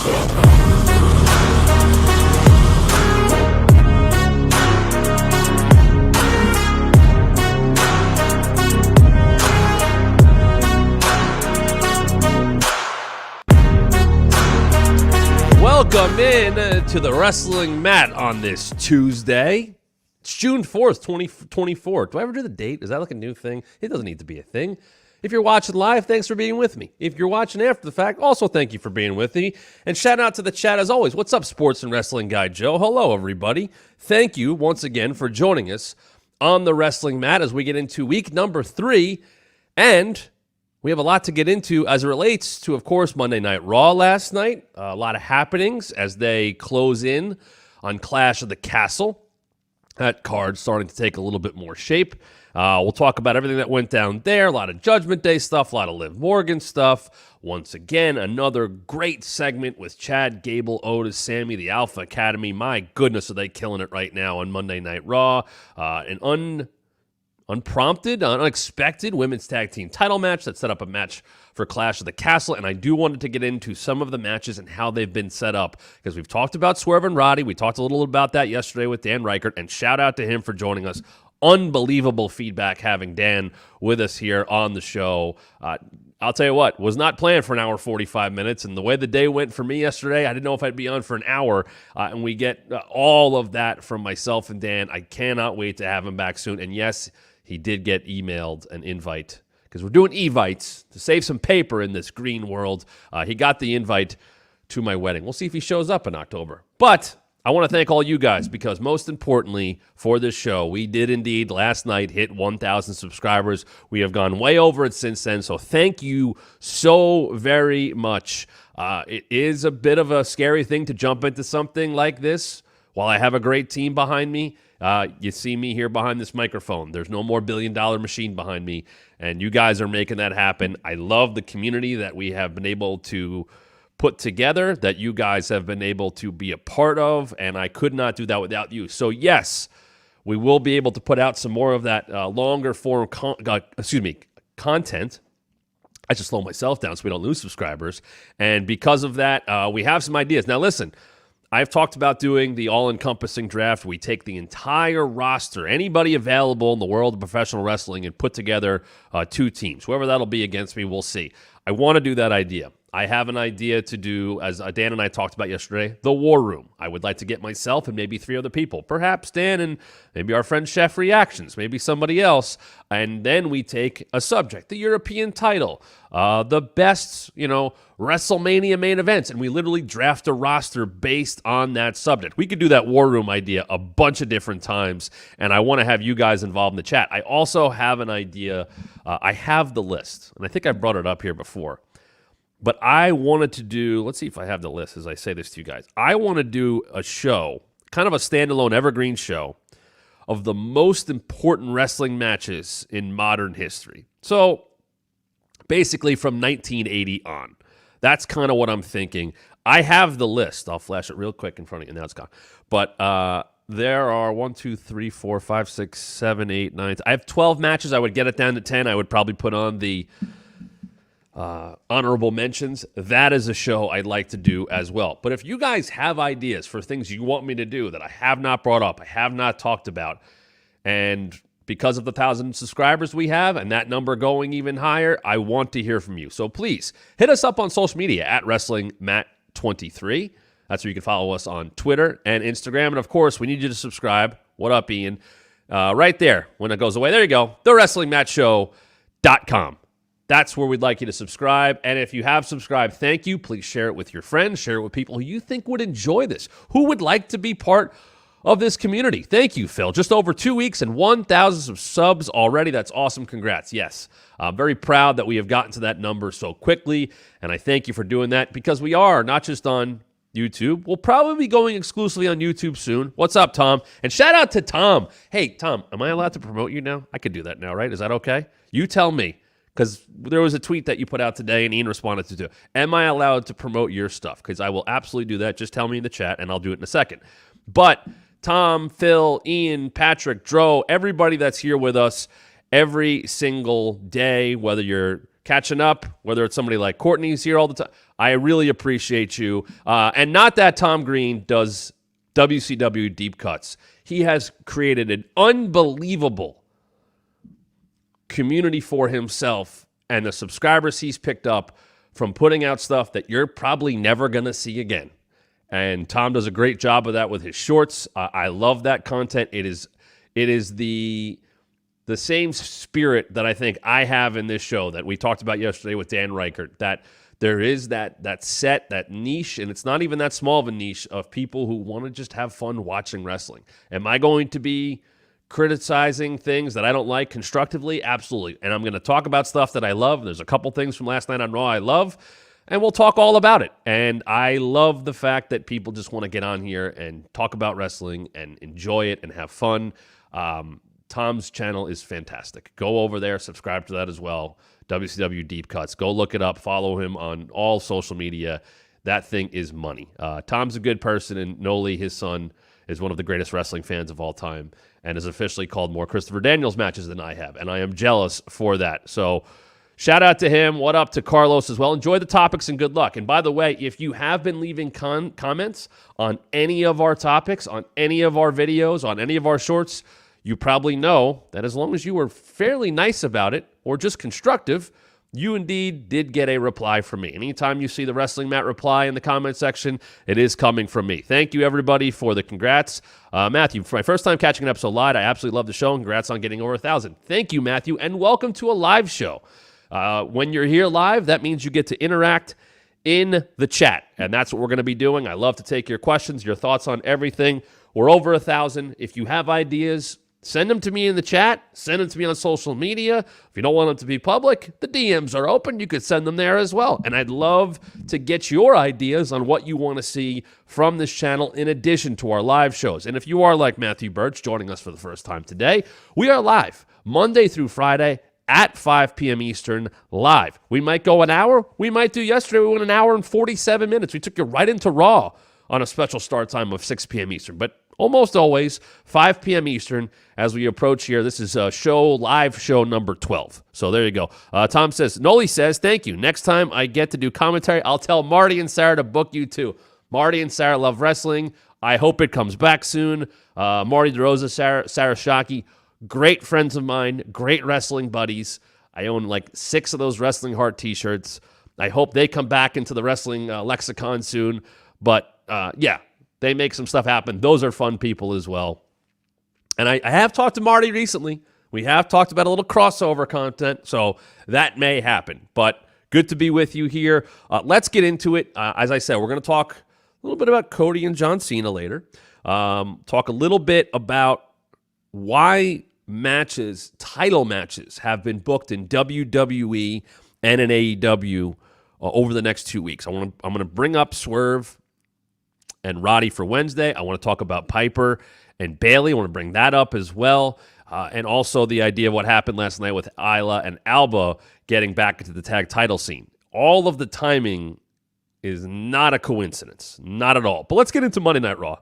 Welcome in to the Wrestling Mat on this Tuesday. It's June 4th, 2024. Do I ever do the date? Is that like a new thing? It doesn't need to be a thing. If you're watching live, thanks for being with me. If you're watching after the fact, also thank you for being with me. And shout out to the chat as always. What's up, sports and wrestling guy Joe? Hello, everybody. Thank you once again for joining us on the Wrestling Mat as we get into week number 3. And we have a lot to get into as it relates to, of course, Monday Night Raw last night. A lot of happenings as they close in on Clash of the Castle. That card starting to take a little bit more shape. We'll talk about everything that went down there. A lot of Judgment Day stuff, a lot of Liv Morgan stuff. Once again, another great segment with Chad Gable, Otis, Sammy, the Alpha Academy. My goodness, are they killing it right now on Monday Night Raw. An unprompted, unexpected women's tag team title match that set up a match for Clash of the Castle, and I do wanted to get into some of the matches and how they've been set up, because we've talked about Swerve and Roddy. We talked a little about that yesterday with Dan Reichert, and shout out to him for joining us. Unbelievable feedback having Dan with us here on the show. I'll tell you what, was not planned for an hour 45 minutes, and the way the day went for me yesterday, I didn't know if I'd be on for an hour, and we get all of that from myself and Dan. I cannot wait to have him back soon, and yes, he did get emailed an invite, because we're doing evites to save some paper in this green world. He got the invite to my wedding. We'll see if he shows up in October. But I want to thank all you guys, because most importantly for this show, we did indeed last night hit 1,000 subscribers. We have gone way over it since then, so thank you so very much. It is a bit of a scary thing to jump into something like this while I have a great team behind me. You see me here behind this microphone. There's no more billion-dollar machine behind me, and you guys are making that happen. I love the community that we have been able to put together, that you guys have been able to be a part of, and I could not do that without you. So yes, we will be able to put out some more of that longer form content. I just slow myself down so we don't lose subscribers, and because of that, we have some ideas. Now listen, I've talked about doing the all-encompassing draft. We take the entire roster, anybody available in the world of professional wrestling, and put together 2 teams. Whoever that'll be against me, we'll see. I want to do that idea. I have an idea to do, as Dan and I talked about yesterday, the War Room. I would like to get myself and maybe 3 other people, perhaps Dan and maybe our friend Chef Reactions, maybe somebody else, and then we take a subject, the European title, the best, WrestleMania main events, and we literally draft a roster based on that subject. We could do that War Room idea a bunch of different times, and I want to have you guys involved in the chat. I also have an idea. I have the list, and I think I've brought it up here before. But I wanted to do, let's see if I have the list as I say this to you guys. I want to do a show, kind of a standalone evergreen show, of the most important wrestling matches in modern history. So basically from 1980 on. That's kind of what I'm thinking. I have the list. I'll flash it real quick in front of you. Now it's gone. But there are 1, 2, 3, 4, 5, 6, 7, 8, 9. I have 12 matches. I would get it down to 10. I would probably put on the honorable mentions. That is a show I'd like to do as well. But if you guys have ideas for things you want me to do that I have not brought up, I have not talked about, and because of the 1,000 subscribers we have and that number going even higher, I want to hear from you. So please hit us up on social media at WrestlingMat23. That's where you can follow us on Twitter and Instagram. And of course, we need you to subscribe. What up, Ian? Right there, when it goes away, there you go, TheWrestlingMatShow.com. That's where we'd like you to subscribe. And if you have subscribed, thank you. Please share it with your friends. Share it with people who you think would enjoy this, who would like to be part of this community. Thank you, Phil. Just over 2 weeks and 1,000 subs already. That's awesome. Congrats. Yes. I'm very proud that we have gotten to that number so quickly. And I thank you for doing that, because we are not just on YouTube. We'll probably be going exclusively on YouTube soon. What's up, Tom? And shout out to Tom. Hey, Tom, am I allowed to promote you now? I could do that now, right? Is that okay? You tell me. Because there was a tweet that you put out today and Ian responded to. Am I allowed to promote your stuff? Because I will absolutely do that. Just tell me in the chat and I'll do it in a second. But Tom, Phil, Ian, Patrick, Dro, everybody that's here with us every single day, whether you're catching up, whether it's somebody like Courtney's here all the time. I really appreciate you. And not that Tom Green does WCW deep cuts. He has created an unbelievable community for himself and the subscribers he's picked up from putting out stuff that you're probably never going to see again. And Tom does a great job of that with his shorts. I love that content. It is the same spirit that I think I have in this show that we talked about yesterday with Dan Reichert, that there is that set, that niche, and it's not even that small of a niche of people who want to just have fun watching wrestling. Am I going to be criticizing things that I don't like constructively? Absolutely. And I'm going to talk about stuff that I love. There's a couple things from last night on Raw I love, and we'll talk all about it. And I love the fact that people just want to get on here and talk about wrestling and enjoy it and have fun. Tom's channel is fantastic. Go over there, subscribe to that as well. WCW Deep Cuts. Go look it up. Follow him on all social media. That thing is money. Tom's a good person, and Noli, his son, is one of the greatest wrestling fans of all time and has officially called more Christopher Daniels matches than I have, and I am jealous for that. So shout out to him. What up to Carlos as well. Enjoy the topics and good luck. And by the way, if you have been leaving comments on any of our topics, on any of our videos, on any of our shorts, you probably know that as long as you were fairly nice about it or just constructive, you indeed did get a reply from me. Anytime you see the Wrestling Mat reply in the comment section, it is coming from me. Thank you, everybody, for the congrats. Matthew, for my first time catching an episode live, I absolutely love the show. Congrats on getting over 1,000. Thank you, Matthew, and welcome to a live show. When you're here live, that means you get to interact in the chat, and that's what we're going to be doing. I love to take your questions, your thoughts on everything. We're over 1,000. If you have ideas, send them to me in the chat. Send them to me on social media. If you don't want them to be public, the DMs are open. You could send them there as well. And I'd love to get your ideas on what you want to see from this channel in addition to our live shows. And if you are like Matthew Birch, joining us for the first time today, we are live Monday through Friday at 5 p.m. Eastern, live. We might go an hour. We might do yesterday. We went an hour and 47 minutes. We took you right into Raw on a special start time of 6 p.m. Eastern. But almost always 5 p.m. Eastern as we approach here. This is live show number 12. So there you go. Tom says, Noli says, thank you. Next time I get to do commentary, I'll tell Marty and Sarah to book you too. Marty and Sarah love wrestling. I hope it comes back soon. Marty DeRosa, Sarah Shockey, great friends of mine, great wrestling buddies. I own like 6 of those Wrestling Heart t-shirts. I hope they come back into the wrestling lexicon soon. But yeah, they make some stuff happen. Those are fun people as well. And I have talked to Marty recently. We have talked about a little crossover content, so that may happen. But good to be with you here. Let's get into it. As I said, we're going to talk a little bit about Cody and John Cena later. Talk a little bit about why title matches, have been booked in WWE and in AEW over the next 2 weeks. I'm going to bring up Swerve and Roddy for Wednesday. I want to talk about Piper and Bayley. I want to bring that up as well. And also the idea of what happened last night with Isla and Alba getting back into the tag title scene. All of the timing is not a coincidence. Not at all. But let's get into Monday Night Raw.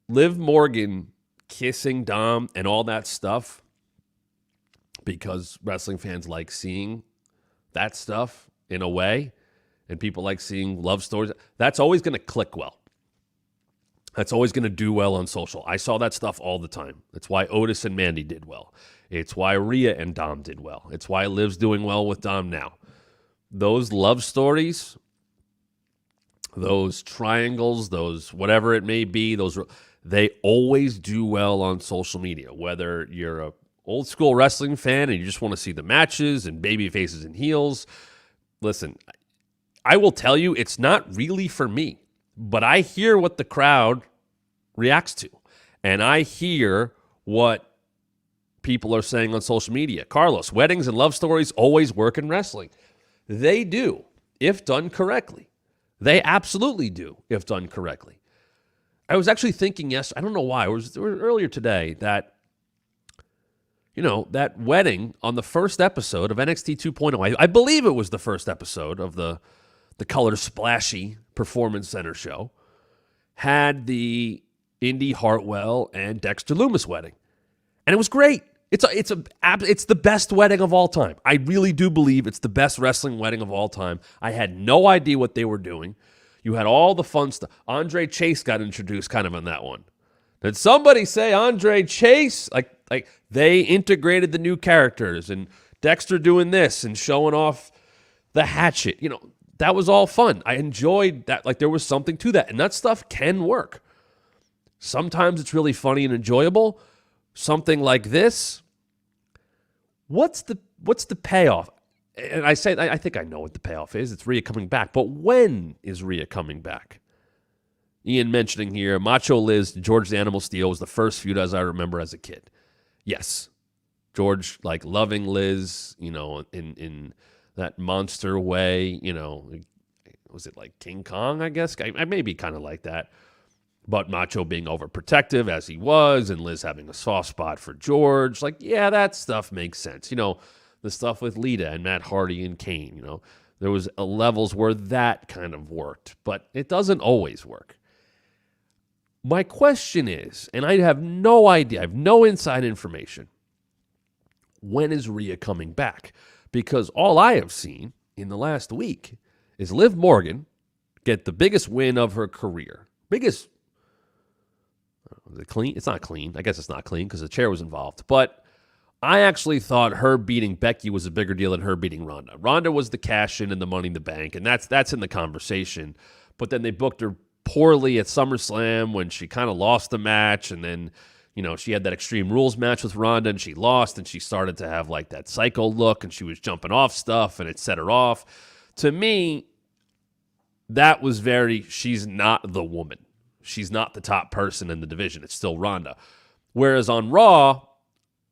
Liv Morgan kissing Dom and all that stuff, because wrestling fans like seeing that stuff in a way, and people like seeing love stories. That's always going to click well. That's always going to do well on social. I saw that stuff all the time. That's why Otis and Mandy did well. It's why Rhea and Dom did well. It's why Liv's doing well with Dom now. Those love stories, those triangles, those whatever it may be, they always do well on social media. Whether you're a old school wrestling fan and you just want to see the matches and baby faces and heels, listen, I will tell you, it's not really for me, but I hear what the crowd reacts to, and I hear what people are saying on social media. Carlos, weddings and love stories always work in wrestling. They do, if done correctly. They absolutely do, if done correctly. I was actually thinking, I don't know why, it was earlier today, that that wedding on the first episode of NXT 2.0, I believe it was the first episode of the color splashy Performance Center show, had the Indy Hartwell and Dexter Lumis wedding. And it was great. It's the best wedding of all time. I really do believe it's the best wrestling wedding of all time. I had no idea what they were doing. You had all the fun stuff. Andre Chase got introduced kind of in that one. Did somebody say Andre Chase? Like they integrated the new characters and Dexter doing this and showing off the hatchet. That was all fun. I enjoyed that. Like there was something to that. And that stuff can work. Sometimes it's really funny and enjoyable. Something like this. What's the payoff? And I think I know what the payoff is. It's Rhea coming back. But when is Rhea coming back? Ian mentioning here, Macho Liz, George the Animal Steel was the first feud as I remember as a kid. Yes. George, like, loving Liz, in that monster way, was it like King Kong, I guess? I may be kind of like that. But Macho being overprotective as he was, and Liz having a soft spot for George. Like, yeah, that stuff makes sense. The stuff with Lita and Matt Hardy and Kane, there was levels where that kind of worked. But it doesn't always work. My question is, and I have no idea, I have no inside information, when is Rhea coming back? Because all I have seen in the last week is Liv Morgan get the biggest win of her career. Is it clean? It's not clean. I guess it's not clean because the chair was involved. But I actually thought her beating Becky was a bigger deal than her beating Ronda. Ronda was the cash-in and the Money in the Bank, and that's in the conversation. But then they booked her poorly at SummerSlam when she kind of lost the match, and then she had that Extreme Rules match with Ronda, and she lost, and she started to have like that psycho look, and she was jumping off stuff, and it set her off. To me, that was she's not the woman. She's not the top person in the division. It's still Ronda. Whereas on Raw,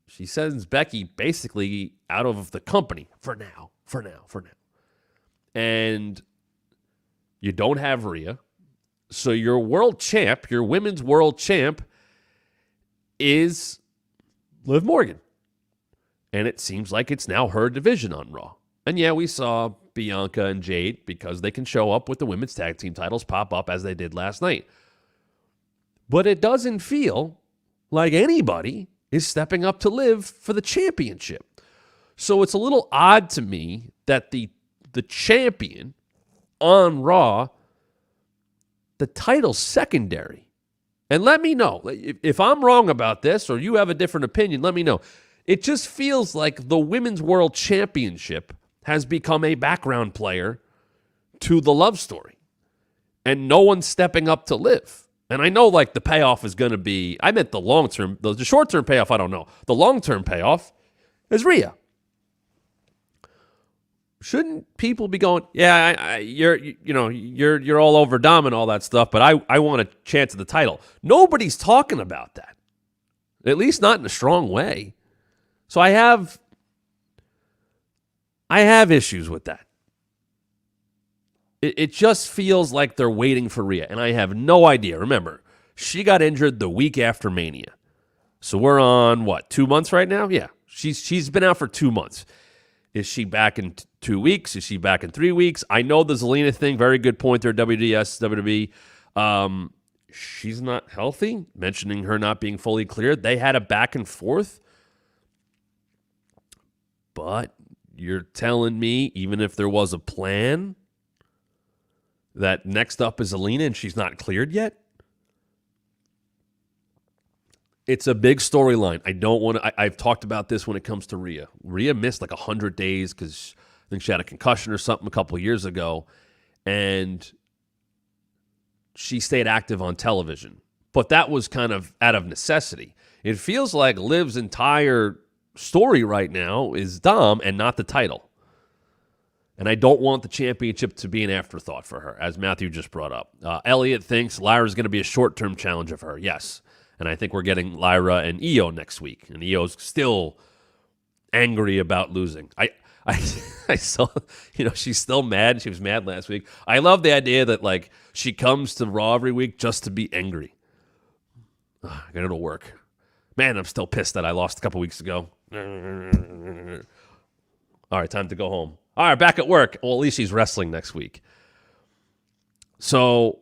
she sends Becky basically out of the company for now. And you don't have Rhea. So your world champ, your women's world champ, is Liv Morgan. And it seems like it's now her division on Raw. And yeah, we saw Bianca and Jade, because they can show up with the women's tag team titles, pop up as they did last night. But it doesn't feel like anybody is stepping up to Liv for the championship. So it's a little odd to me that the champion on Raw, the title's secondary. And let me know. If I'm wrong about this or you have a different opinion, let me know. It just feels like the Women's World Championship has become a background player to the love story. And no one's stepping up to Liv. And I know like the payoff is going to be, I meant the long-term, the short-term payoff, I don't know. The long-term payoff is Rhea. Shouldn't people be going, yeah, you're all over Dom and all that stuff, but I want a chance at the title. Nobody's talking about that. At least not in a strong way. So I have issues with that. It just feels like they're waiting for Rhea, and I have no idea. Remember, she got injured the week after Mania. So we're on, 2 months right now? Yeah, she's been out for 2 months. Is she back in 2 weeks? Is she back in 3 weeks? I know the Zelina thing, very good point there, WDS, WWE. She's not healthy, mentioning her not being fully cleared. They had a back and forth. But you're telling me, even if there was a plan, that next up is Zelina and she's not cleared yet? It's a big storyline. I don't want to. I've talked about this when it comes to Rhea. Rhea missed like 100 days because I think she had a concussion or something a couple of years ago, and she stayed active on television. But that was kind of out of necessity. It feels like Liv's entire story right now is Dom and not the title. And I don't want the championship to be an afterthought for her, as Matthew just brought up. Elliot thinks Lyra's going to be a short-term challenge of her. Yes. And I think we're getting Lyra and Io next week. And Io's still angry about losing. I saw, she's still mad. She was mad last week. I love the idea that, like, she comes to Raw every week just to be angry. It'll work. Man, I'm still pissed that I lost a couple weeks ago. All right, time to go home. All right, back at work. Well, at least she's wrestling next week. So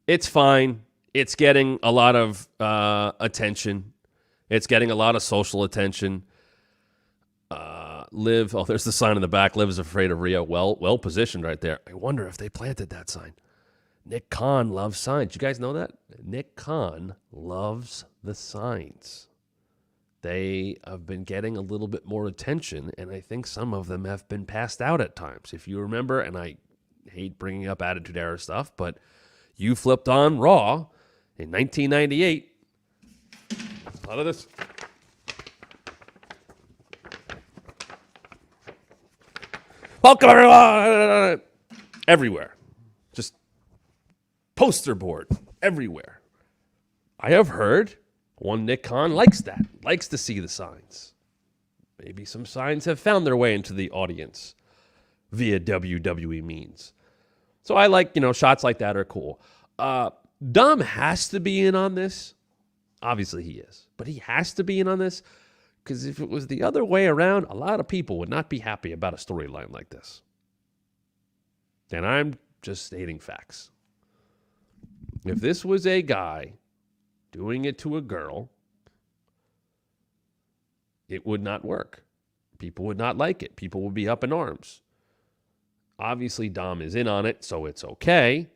it's fine. It's getting a lot of attention. It's getting a lot of social attention. Liv, there's the sign in the back. Liv is afraid of Rhea. Well positioned right there. I wonder if they planted that sign. Nick Khan loves signs. You guys know that? Nick Khan loves the signs. They have been getting a little bit more attention, and I think some of them have been passed out at times. If you remember, and I hate bringing up Attitude Era stuff, but you flipped on Raw in 1998. A lot of this. Welcome, everyone! Everywhere. Just poster board everywhere. I have heard one Nick Khan likes that, likes to see the signs. Maybe some signs have found their way into the audience via WWE means. So I like, shots like that are cool. Dom has to be in on this. Obviously he is. But he has to be in on this because if it was the other way around, a lot of people would not be happy about a storyline like this. And I'm just stating facts. If this was a guy doing it to a girl, it would not work. People would not like it. People would be up in arms. Obviously, Dom is in on it, so it's okay.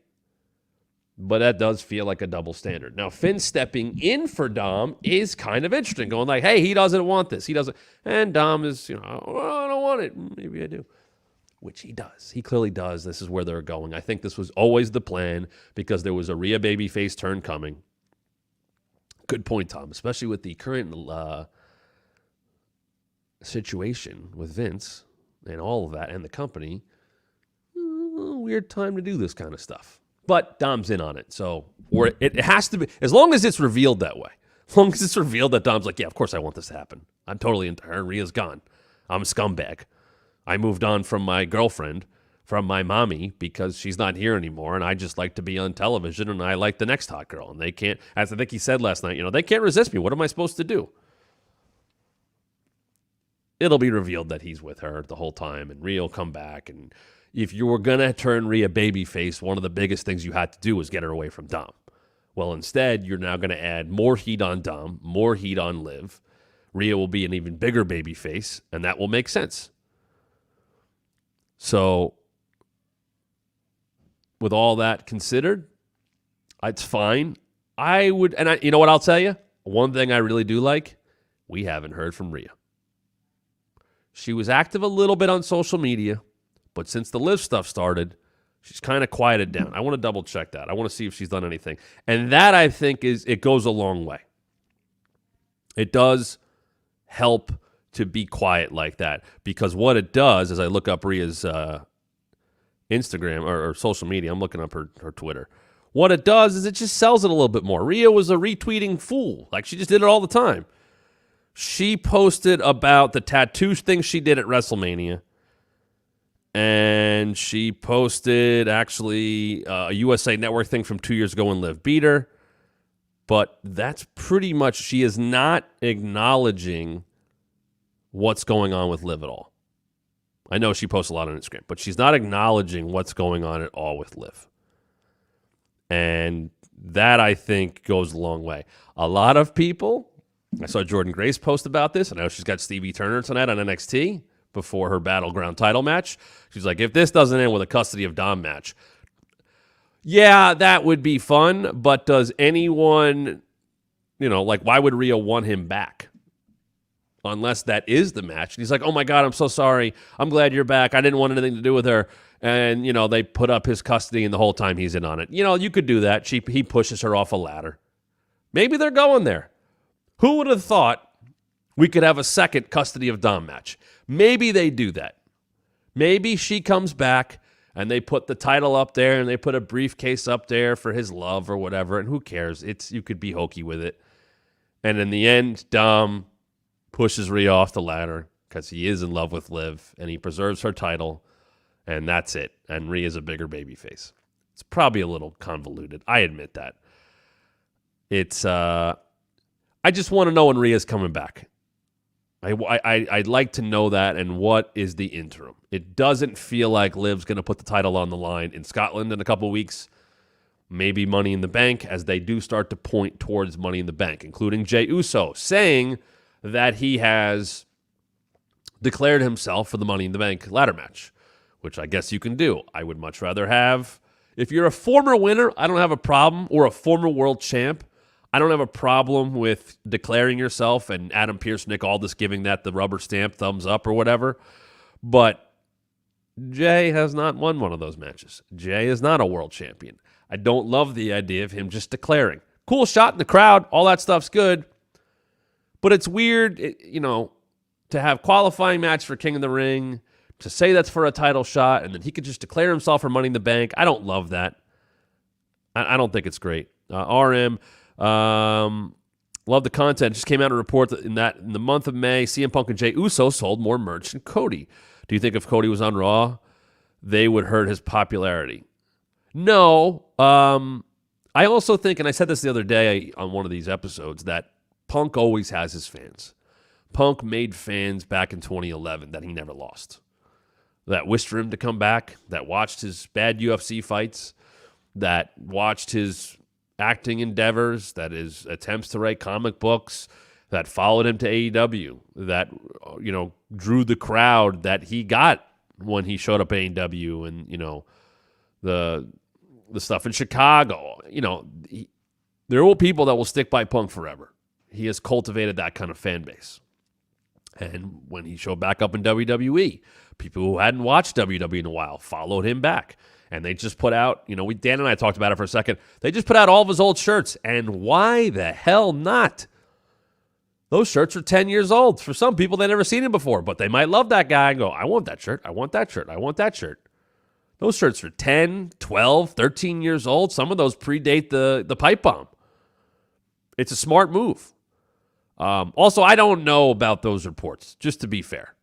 But that does feel like a double standard. Now, Finn stepping in for Dom is kind of interesting, going like, hey, he doesn't want this. He doesn't. And Dom is, I don't want it. Maybe I do. Which he does. He clearly does. This is where they're going. I think this was always the plan because there was a Rhea babyface turn coming. Good point, Tom, especially with the current situation with Vince and all of that and the company. Weird time to do this kind of stuff. But Dom's in on it. So, or it has to be, as long as it's revealed that way. As long as it's revealed that Dom's like, yeah, of course I want this to happen. I'm totally into her. And Rhea's gone. I'm a scumbag. I moved on from my girlfriend, from my mommy, because she's not here anymore, and I just like to be on television, and I like the next hot girl. And they can't, as I think he said last night, they can't resist me. What am I supposed to do? It'll be revealed that he's with her the whole time, and Rhea will come back. And if you were going to turn Rhea babyface, one of the biggest things you had to do was get her away from Dom. Well, instead, you're now going to add more heat on Dom, more heat on Liv. Rhea will be an even bigger babyface, and that will make sense. So, with all that considered, it's fine. You know what I'll tell you? One thing I really do like, we haven't heard from Rhea. She was active a little bit on social media, but since the Liv stuff started, she's kind of quieted down. I want to double check that. I want to see if she's done anything. And that, I think, it goes a long way. It does help to be quiet like that, because what it does, as I look up Rhea's Instagram or social media, I'm looking up her Twitter. What it does is it just sells it a little bit more. Rhea was a retweeting fool. Like, she just did it all the time. She posted about the tattoo thing she did at WrestleMania. And she posted, actually, a USA Network thing from 2 years ago when Liv beat her. But that's pretty much, she is not acknowledging what's going on with Liv at all. I know she posts a lot on Instagram, but she's not acknowledging what's going on at all with Liv. And that, I think, goes a long way. A lot of people, I saw Jordan Grace post about this. I know she's got Stevie Turner tonight on NXT before her Battleground title match. She's like, if this doesn't end with a custody of Dom match, yeah, that would be fun, but does anyone, why would Rhea want him back? Unless that is the match. And he's like, oh my God, I'm so sorry. I'm glad you're back. I didn't want anything to do with her. And, they put up his custody and the whole time he's in on it. You could do that. He pushes her off a ladder. Maybe they're going there. Who would have thought we could have a second custody of Dom match? Maybe they do that. Maybe she comes back and they put the title up there and they put a briefcase up there for his love or whatever. And who cares? You could be hokey with it. And in the end, Dom pushes Rhea off the ladder because he is in love with Liv and he preserves her title. And that's it. And Rhea's a bigger babyface. It's probably a little convoluted. I admit that. I just want to know when Rhea's coming back. I'd like to know that, and what is the interim. It doesn't feel like Liv's going to put the title on the line in Scotland in a couple weeks. maybe Money in the Bank, as they do start to point towards Money in the Bank, including Jey Uso, saying that he has declared himself for the Money in the Bank ladder match, which I guess you can do. I would much rather have, if you're a former winner, I don't have a problem, or a former world champ, I don't have a problem with declaring yourself and Adam Pearce, Nick Aldis giving that the rubber stamp, thumbs up or whatever. But Jey has not won one of those matches. Jey is not a world champion. I don't love the idea of him just declaring. Cool shot in the crowd. All that stuff's good. But it's weird, to have qualifying match for King of the Ring, to say that's for a title shot, and then he could just declare himself for Money in the Bank. I don't love that. I don't think it's great. RM, love the content. Just came out a report that in the month of May, CM Punk and Jey Uso sold more merch than Cody. Do you think if Cody was on Raw, they would hurt his popularity? No. I also think, and I said this the other day on one of these episodes, that Punk always has his fans. Punk made fans back in 2011 that he never lost. That wished for him to come back, that watched his bad UFC fights, that watched his acting endeavors, that his attempts to write comic books, that followed him to AEW, that drew the crowd that he got when he showed up at AEW, and the stuff in Chicago. There will people that will stick by Punk forever. He has cultivated that kind of fan base. And when he showed back up in WWE, people who hadn't watched WWE in a while followed him back. And they just put out, Dan and I talked about it for a second. They just put out all of his old shirts. And why the hell not? Those shirts are 10 years old. For some people, they've never seen him before. But they might love that guy and go, I want that shirt. I want that shirt. I want that shirt. Those shirts are 10, 12, 13 years old. Some of those predate the pipe bomb. It's a smart move. Also, I don't know about those reports, just to be fair.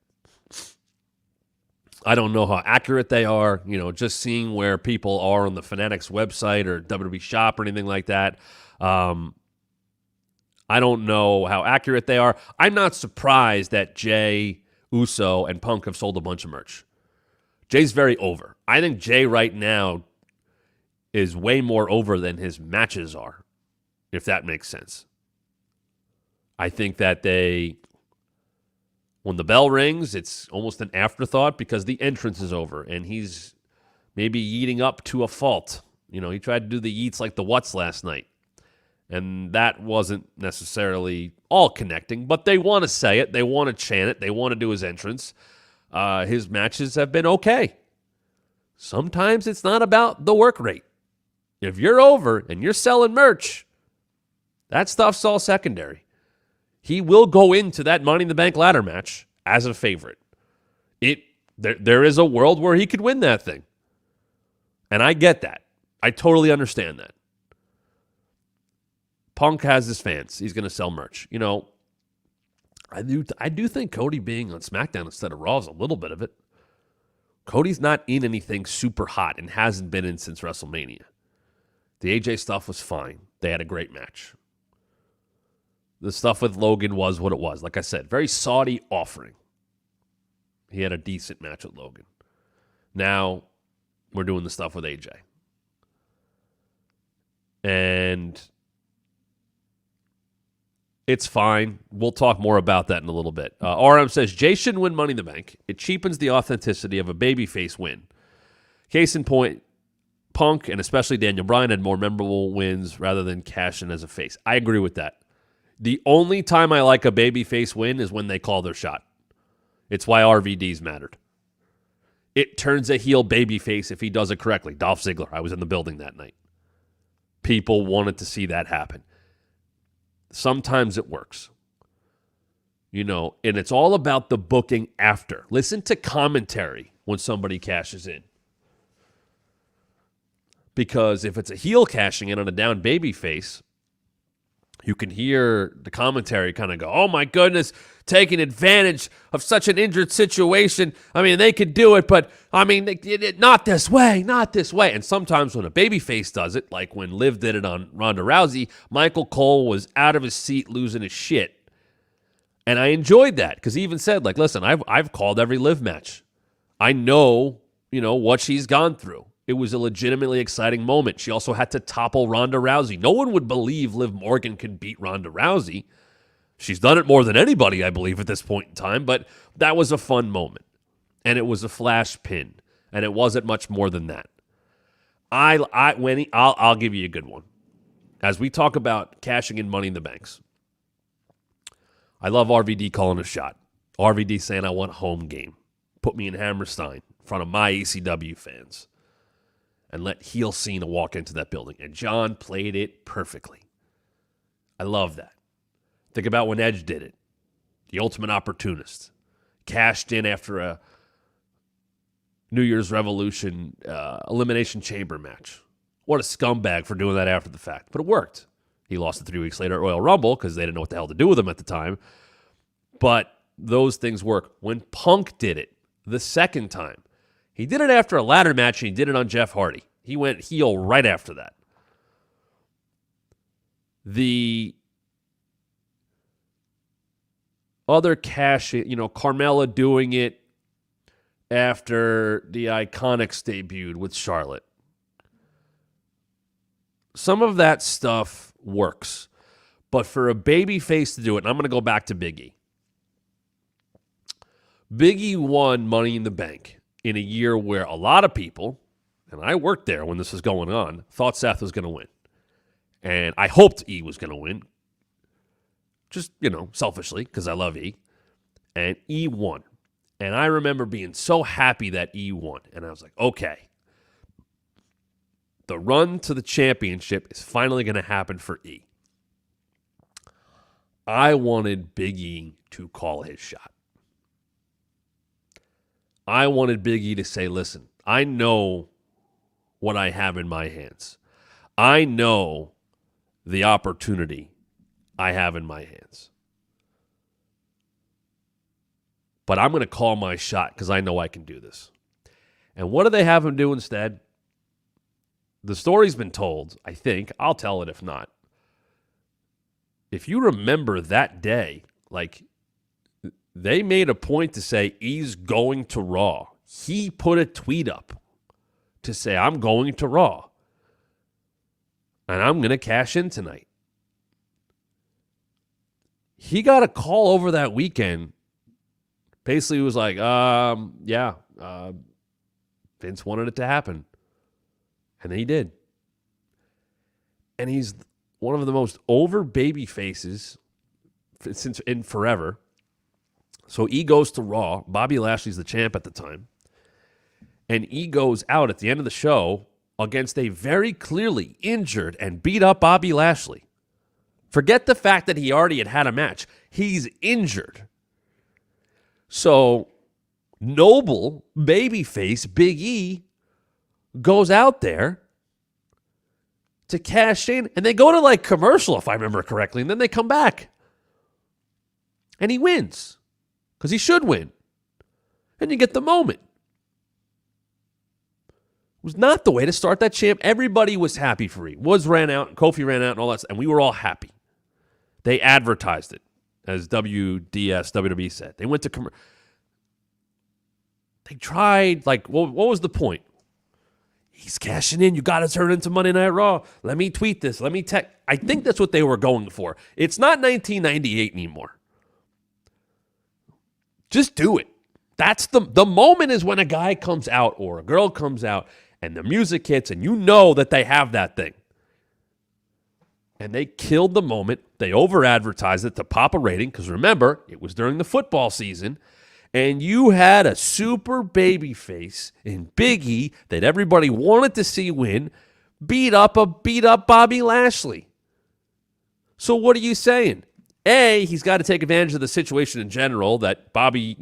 I don't know how accurate they are. Just seeing where people are on the Fanatics website or WWE Shop or anything like that. I don't know how accurate they are. I'm not surprised that Jey, Uso, and Punk have sold a bunch of merch. Jay's very over. I think Jey right now is way more over than his matches are, if that makes sense. I think that when the bell rings, it's almost an afterthought because the entrance is over and he's maybe yeeting up to a fault. He tried to do the yeets like the what's last night. And that wasn't necessarily all connecting, but they want to say it. They want to chant it. They want to do his entrance. His matches have been okay. Sometimes it's not about the work rate. If you're over and you're selling merch, that stuff's all secondary. He will go into that Money in the Bank ladder match as a favorite. There is a world where he could win that thing. And I get that. I totally understand that. Punk has his fans. He's going to sell merch. I do think Cody being on SmackDown instead of Raw is a little bit of it. Cody's not in anything super hot and hasn't been in since WrestleMania. The AJ stuff was fine. They had a great match. The stuff with Logan was what it was. Like I said, very Saudi offering. He had a decent match with Logan. Now we're doing the stuff with AJ. And it's fine. We'll talk more about that in a little bit. RM says, Jey shouldn't win Money in the Bank. It cheapens the authenticity of a babyface win. Case in point, Punk and especially Daniel Bryan had more memorable wins rather than cash in as a face. I agree with that. The only time I like a babyface win is when they call their shot. It's why RVD's mattered. It turns a heel babyface if he does it correctly. Dolph Ziggler, I was in the building that night. People wanted to see that happen. Sometimes it works. And it's all about the booking after. Listen to commentary when somebody cashes in. Because if it's a heel cashing in on a down babyface, you can hear the commentary kind of go, oh my goodness, taking advantage of such an injured situation. I mean, they could do it, but not this way, not this way. And sometimes when a babyface does it, like when Liv did it on Ronda Rousey, Michael Cole was out of his seat losing his shit. And I enjoyed that because he even said, listen, I've called every Liv match. I know, what she's gone through. It was a legitimately exciting moment. She also had to topple Ronda Rousey. No one would believe Liv Morgan could beat Ronda Rousey. She's done it more than anybody, I believe, at this point in time, but that was a fun moment. And it was a flash pin, and it wasn't much more than that. I'll give you a good one. As we talk about cashing in Money in the Banks, I love RVD calling a shot. RVD saying, I want home game. Put me in Hammerstein in front of my ECW fans. And let heel Cena walk into that building. And John played it perfectly. I love that. Think about when Edge did it. The ultimate opportunist. Cashed in after a New Year's Revolution Elimination Chamber match. What a scumbag for doing that after the fact. But it worked. He lost it 3 weeks later at Royal Rumble because they didn't know what the hell to do with him at the time. But those things work. When Punk did it the second time, he did it after a ladder match, and he did it on Jeff Hardy. He went heel right after that. The other cash, Carmella doing it after the Iconics debuted with Charlotte. Some of that stuff works. But for a babyface to do it, and I'm going to go back to Big E. Big E won Money in the Bank in a year where a lot of people, and I worked there when this was going on, thought Seth was going to win. And I hoped E was going to win. Just, selfishly, because I love E. And E won. And I remember being so happy that E won. And I was like, okay. The run to the championship is finally going to happen for E. I wanted Big E to call his shot. I wanted Big E to say, listen, I know what I have in my hands. I know the opportunity I have in my hands. But I'm going to call my shot because I know I can do this. And what do they have him do instead? The story's been told, I think. I'll tell it if not. If you remember that day, they made a point to say he's going to Raw. He put a tweet up to say, I'm going to Raw. And I'm going to cash in tonight. He got a call over that weekend. Basically, he was like, Vince wanted it to happen. And he did. And he's one of the most over baby faces since in forever. So E goes to Raw. Bobby Lashley's the champ at the time. And E goes out at the end of the show against a very clearly injured and beat up Bobby Lashley. Forget the fact that he already had a match. He's injured. So noble babyface Big E goes out there to cash in, and they go to commercial, if I remember correctly, and then they come back. And he wins. Because he should win. And you get the moment. It was not the way to start that champ. Everybody was happy for E. Woods ran out, Kofi ran out, and all that stuff, and we were all happy. They advertised it, as WWE said. They went to They tried, what was the point? He's cashing in. You got to turn into Monday Night Raw. Let me tweet this. Let me text. I think that's what they were going for. It's not 1998 anymore. Just do it. That's the moment is when a guy comes out or a girl comes out and the music hits and you know that they have that thing. And they killed the moment. They over-advertised it to pop a rating because remember, it was during the football season. And you had a super baby face in Big E that everybody wanted to see win, beat up Bobby Lashley. So what are you saying? A, he's got to take advantage of the situation in general that Bobby,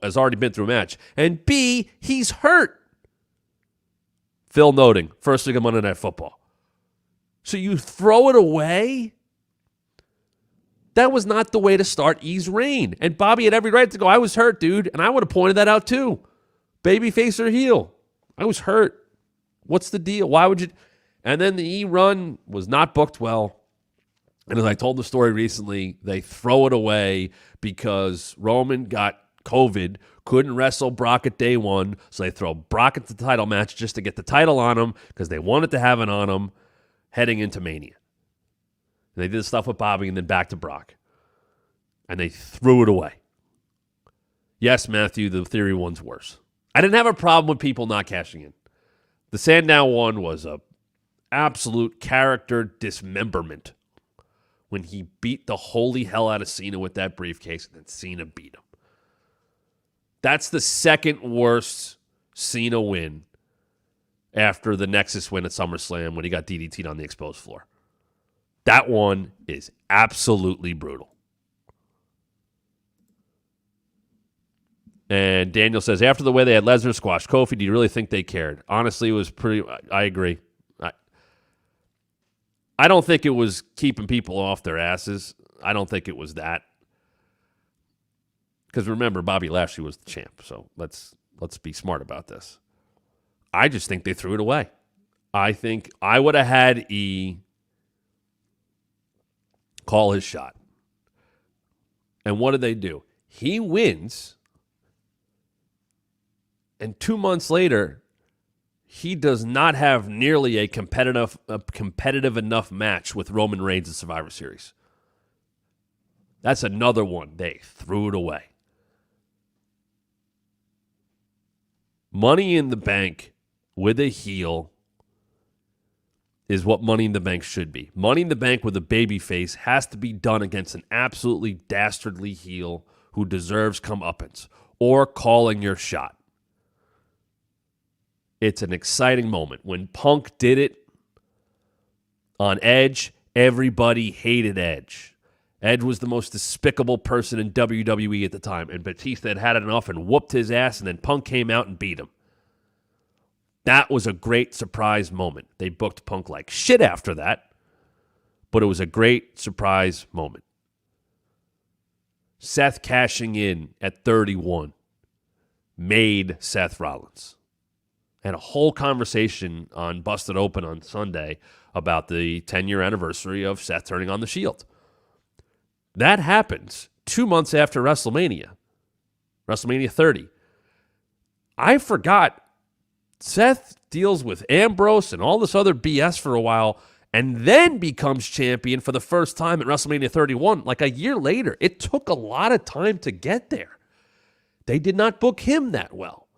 has already been through a match. And B, he's hurt. Phil noting, first week of Monday Night Football. So you throw it away? That was not the way to start E's reign. And Bobby had every right to go, I was hurt, dude. And I would have pointed that out too. Babyface or heel. I was hurt. What's the deal? Why would you? And then the E run was not booked well. And as I told the story recently, they throw it away because Roman got COVID, couldn't wrestle Brock at day one, so they throw Brock at the title match just to get the title on him because they wanted to have it on him heading into Mania. And they did stuff with Bobby and then back to Brock. And they threw it away. Yes, Matthew, the Theory one's worse. I didn't have a problem with people not cashing in. The Sandow one was a absolute character dismemberment when he beat the holy hell out of Cena with that briefcase, and then Cena beat him. That's the second worst Cena win after the Nexus win at SummerSlam when he got DDT'd on the exposed floor. That one is absolutely brutal. And Daniel says, after the way they had Lesnar squash Kofi, do you really think they cared? Honestly, it was pretty, I agree. I don't think it was keeping people off their asses. I don't think it was that. Because remember, Bobby Lashley was the champ, so let's be smart about this. I just think they threw it away. I think I would have had E call his shot. And what did they do? He wins, and 2 months later, he does not have nearly a competitive enough match with Roman Reigns in Survivor Series. That's another one. They threw it away. Money in the Bank with a heel is what Money in the Bank should be. Money in the Bank with a babyface has to be done against an absolutely dastardly heel who deserves comeuppance or calling your shot. It's an exciting moment. When Punk did it on Edge, everybody hated Edge. Edge was the most despicable person in WWE at the time, and Batista had enough and whooped his ass, and then Punk came out and beat him. That was a great surprise moment. They booked Punk like shit after that, but it was a great surprise moment. Seth cashing in at 31 made Seth Rollins. Had a whole conversation on Busted Open on Sunday about the 10-year anniversary of Seth turning on the Shield. That happens 2 months after WrestleMania 30. I forgot Seth deals with Ambrose and all this other BS for a while and then becomes champion for the first time at WrestleMania 31 like a year later. It took a lot of time to get there. They did not book him that well.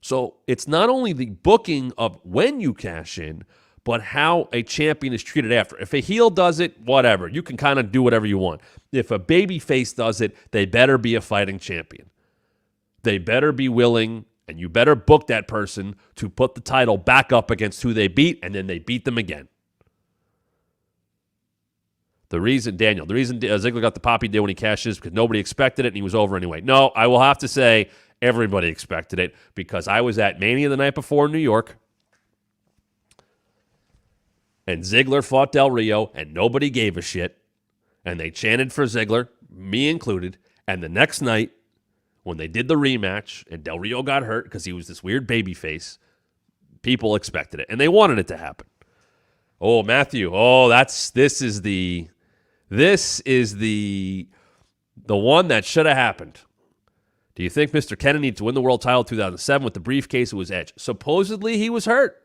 So it's not only the booking of when you cash in, but how a champion is treated after. If a heel does it, whatever. You can kind of do whatever you want. If a babyface does it, they better be a fighting champion. They better be willing, and you better book that person to put the title back up against who they beat, and then they beat them again. The reason Ziggler got the pop he did when he cashed is because nobody expected it, and he was over anyway. No, I will have to say everybody expected it because I was at Mania the night before in New York, and Ziggler fought Del Rio, and nobody gave a shit, and they chanted for Ziggler, me included, and the next night, when they did the rematch, and Del Rio got hurt because he was this weird babyface, people expected it, and they wanted it to happen. Oh, Matthew, this is the one that should have happened. Do you think Mr. Kennedy needs to win the world title in 2007 with the briefcase? It was Edge. Supposedly he was hurt.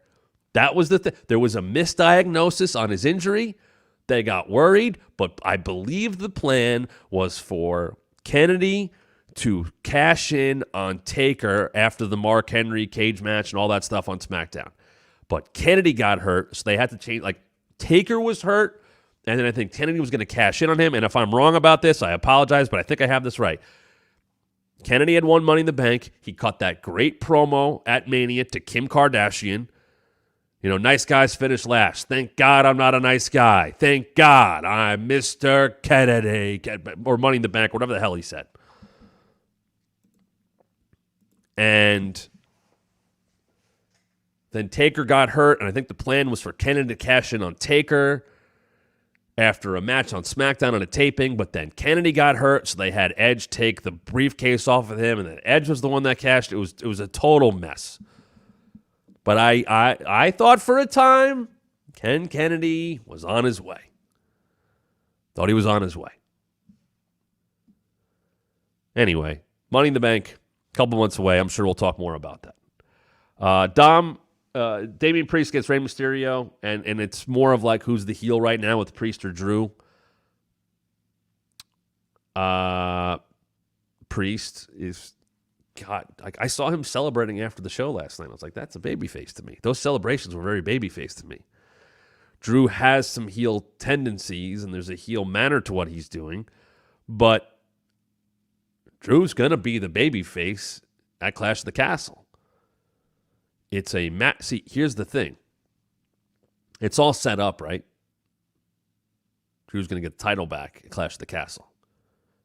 That was the thing. There was a misdiagnosis on his injury. They got worried, but I believe the plan was for Kennedy to cash in on Taker after the Mark Henry cage match and all that stuff on SmackDown. But Kennedy got hurt, so they had to change. Like, Taker was hurt, and then I think Kennedy was going to cash in on him. And if I'm wrong about this, I apologize, but I think I have this right. Kennedy had won Money in the Bank. He cut that great promo at Mania to Kim Kardashian. You know, nice guys finish last. Thank God I'm not a nice guy. Thank God I'm Mr. Kennedy. Or Money in the Bank, whatever the hell he said. And then Taker got hurt, and I think the plan was for Kennedy to cash in on Taker after a match on SmackDown on a taping, but then Kennedy got hurt, so they had Edge take the briefcase off of him, and then Edge was the one that cashed. It was a total mess. But I thought for a time Ken Kennedy was on his way. Thought he was on his way. Anyway, Money in the Bank, a couple months away. I'm sure we'll talk more about that. Damian Priest gets Rey Mysterio, and it's more of like who's the heel right now with Priest or Drew. Priest is, God, I saw him celebrating after the show last night. I was like, that's a babyface to me. Those celebrations were very babyface to me. Drew has some heel tendencies, and there's a heel manner to what he's doing, but Drew's going to be the babyface at Clash of the Castle. It's a match. See, here's the thing. It's all set up, right? Drew's going to get the title back at Clash of the Castle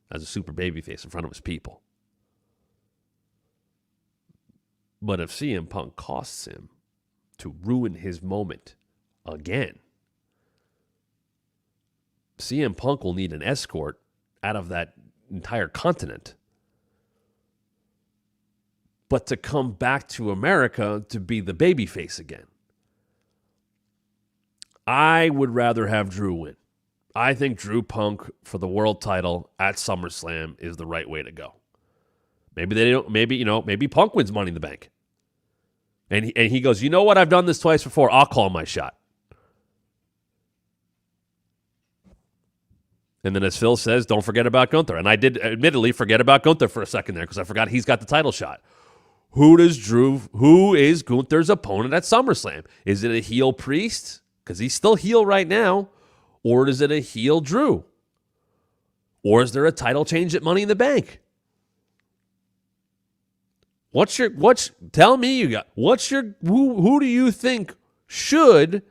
as a super babyface in front of his people. But if CM Punk costs him to ruin his moment again, CM Punk will need an escort out of that entire continent. But to come back to America to be the babyface again, I would rather have Drew win. I think Drew Punk for the world title at SummerSlam is the right way to go. Maybe they don't. Maybe Punk wins Money in the Bank, and he goes, you know what? I've done this twice before. I'll call my shot. And then, as Phil says, don't forget about Gunther. And I did admittedly forget about Gunther for a second there because I forgot he's got the title shot. Who is Gunther's opponent at SummerSlam? Is it a heel Priest? Because he's still heel right now. Or is it a heel Drew? Or is there a title change at Money in the Bank? Who do you think should,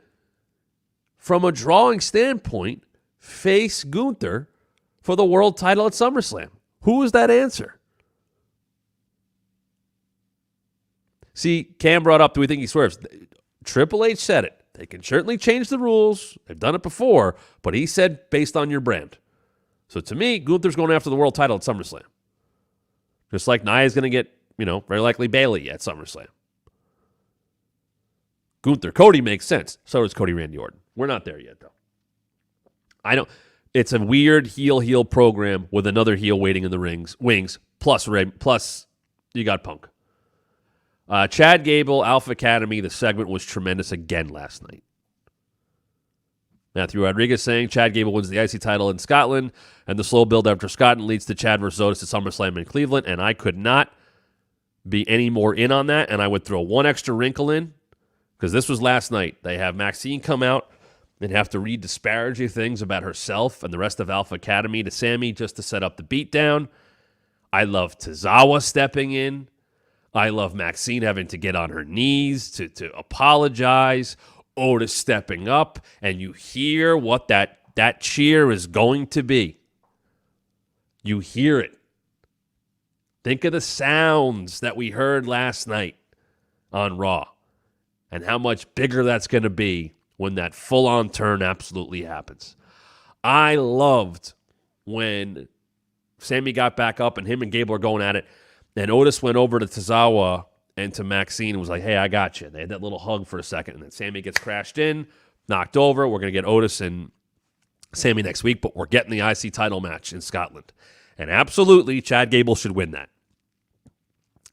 from a drawing standpoint, face Gunther for the world title at SummerSlam? Who is that answer? See, Cam brought up, do we think he swerves? Triple H said it. They can certainly change the rules. They've done it before, but he said based on your brand. So to me, Gunther's going after the world title at SummerSlam. Just like Nia's going to get, very likely Bayley at SummerSlam. Gunther, Cody makes sense. So does Cody Randy Orton. We're not there yet, though. It's a weird heel program with another heel waiting in the wings, plus you got Punk. Chad Gable, Alpha Academy, the segment was tremendous again last night. Matthew Rodriguez saying Chad Gable wins the IC title in Scotland, and the slow build after Scotland leads to Chad versus Otis at SummerSlam in Cleveland, and I could not be any more in on that, and I would throw one extra wrinkle in, because this was last night. They have Maxine come out and have to read disparaging things about herself and the rest of Alpha Academy to Sammy just to set up the beatdown. I love Tozawa stepping in. I love Maxine having to get on her knees to apologize. Otis stepping up, and you hear what that cheer is going to be. You hear it. Think of the sounds that we heard last night on Raw and how much bigger that's going to be when that full-on turn absolutely happens. I loved when Sammy got back up and him and Gable are going at it, and Otis went over to Tozawa and to Maxine and was like, hey, I got you. They had that little hug for a second, and then Sammy gets crashed in, knocked over. We're going to get Otis and Sammy next week, but we're getting the IC title match in Scotland. And absolutely, Chad Gable should win that.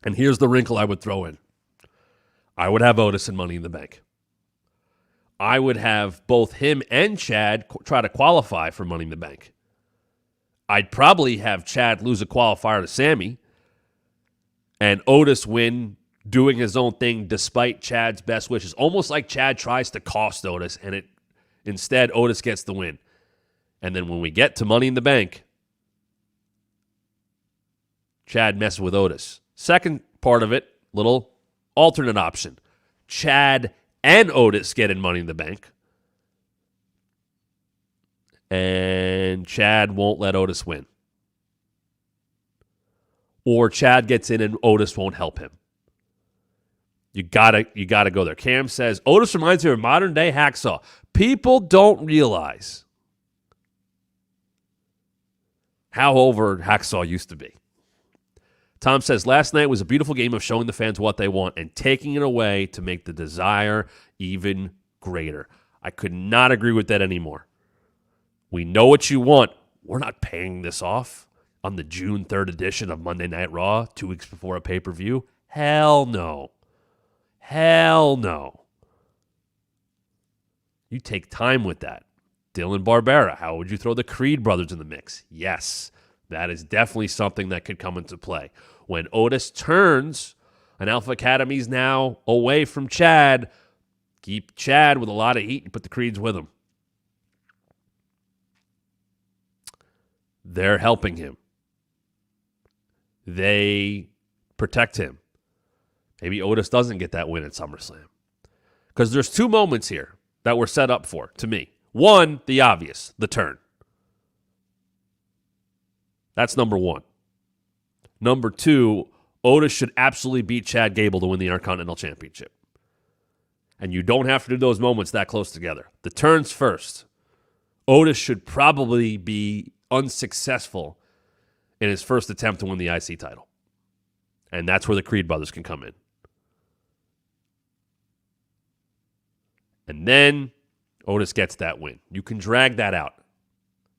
And here's the wrinkle I would throw in. I would have Otis and Money in the Bank. I would have both him and Chad try to qualify for Money in the Bank. I'd probably have Chad lose a qualifier to Sammy and Otis win doing his own thing despite Chad's best wishes. Almost like Chad tries to cost Otis, and instead Otis gets the win. And then when we get to Money in the Bank, Chad messes with Otis. Second part of it, little alternate option. Chad and Otis get in Money in the Bank. And Chad won't let Otis win. Or Chad gets in and Otis won't help him. You gotta go there. Cam says, Otis reminds me of modern day Hacksaw. People don't realize how over Hacksaw used to be. Tom says, last night was a beautiful game of showing the fans what they want and taking it away to make the desire even greater. I could not agree with that anymore. We know what you want. We're not paying this off. on the June 3rd edition of Monday Night Raw, 2 weeks before a pay-per-view? Hell no. Hell no. You take time with that. Dylan Barbera, how would you throw the Creed brothers in the mix? Yes, that is definitely something that could come into play. When Otis turns, and Alpha Academy's now away from Chad, keep Chad with a lot of heat and put the Creeds with him. They're helping him. They protect him. Maybe Otis doesn't get that win at SummerSlam. Because there's 2 moments here that were set up for, to me. One, the obvious, the turn. That's number 1. Number 2, Otis should absolutely beat Chad Gable to win the Intercontinental Championship. And you don't have to do those moments that close together. The turn's first. Otis should probably be unsuccessful in his first attempt to win the IC title. And that's where the Creed brothers can come in. And then Otis gets that win. You can drag that out.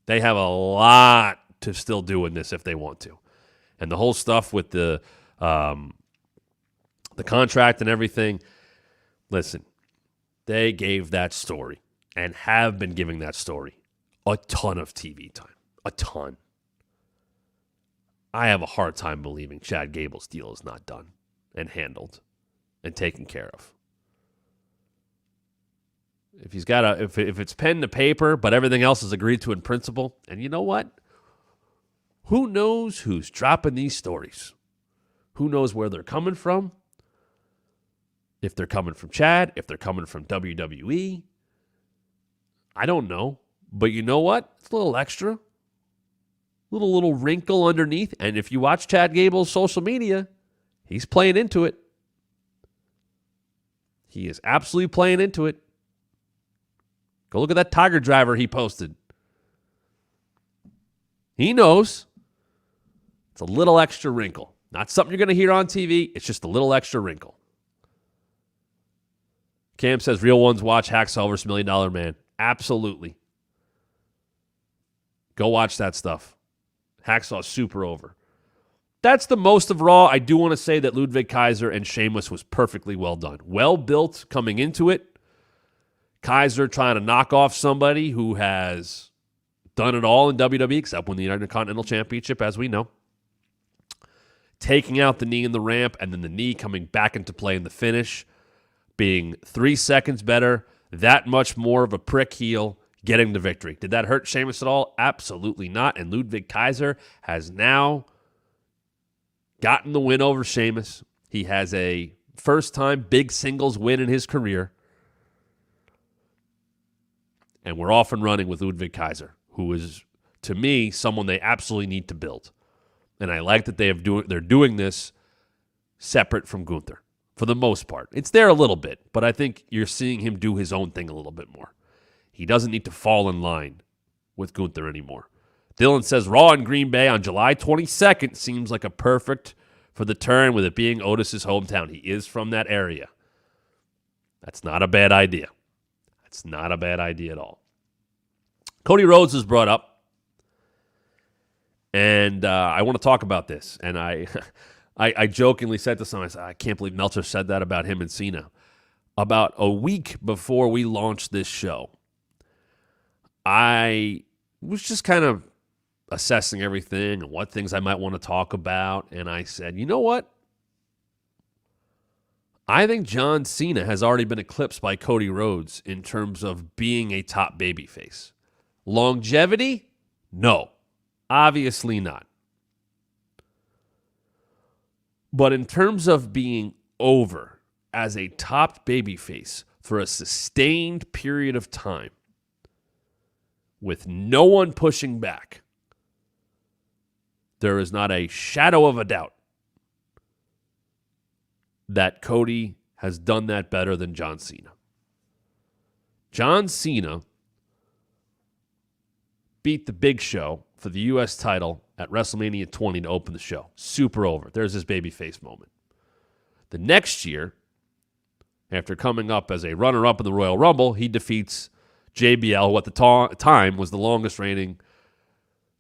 They have a lot to still do in this if they want to. And the whole stuff with the contract and everything, listen, they gave that story and have been giving that story a ton of TV time. A ton. I have a hard time believing Chad Gable's deal is not done and handled and taken care of. If he's got if it's pen to paper, but everything else is agreed to in principle, and you know what? Who knows who's dropping these stories? Who knows where they're coming from? If they're coming from Chad, if they're coming from WWE, I don't know. But you know what? It's a little extra. Little wrinkle underneath. And if you watch Chad Gable's social media, he's playing into it. He is absolutely playing into it. Go look at that Tiger Driver he posted. He knows. It's a little extra wrinkle. Not something you're going to hear on TV. It's just a little extra wrinkle. Cam says, real ones watch Hacksaw vs. $1 Million Man. Absolutely. Go watch that stuff. Hacksaw's super over. That's the most of Raw. I do want to say that Ludwig Kaiser and Sheamus was perfectly well done. Well built coming into it. Kaiser trying to knock off somebody who has done it all in WWE except win the Intercontinental Championship, as we know. Taking out the knee in the ramp and then the knee coming back into play in the finish. Being 3 seconds better. That much more of a prick heel. Getting the victory. Did that hurt Sheamus at all? Absolutely not. And Ludwig Kaiser has now gotten the win over Sheamus. He has a first-time big singles win in his career. And we're off and running with Ludwig Kaiser, who is, to me, someone they absolutely need to build. And I like that they're doing this separate from Gunther, for the most part. It's there a little bit, but I think you're seeing him do his own thing a little bit more. He doesn't need to fall in line with Gunther anymore. Dylan says, Raw in Green Bay on July 22nd seems like a perfect for the turn with it being Otis's hometown. He is from that area. That's not a bad idea. That's not a bad idea at all. Cody Rhodes was brought up, and I want to talk about this. And I jokingly said to someone, I said, I can't believe Meltzer said that about him and Cena. About a week before we launched this show, I was just kind of assessing everything and what things I might want to talk about. And I said, you know what? I think John Cena has already been eclipsed by Cody Rhodes in terms of being a top babyface. Longevity? No. Obviously not. But in terms of being over as a top babyface for a sustained period of time, with no one pushing back, there is not a shadow of a doubt that Cody has done that better than John Cena. John Cena beat the Big Show for the U.S. title at WrestleMania 20 to open the show. Super over. There's his babyface moment. The next year, after coming up as a runner-up in the Royal Rumble, he defeats JBL, who at the time was the longest reigning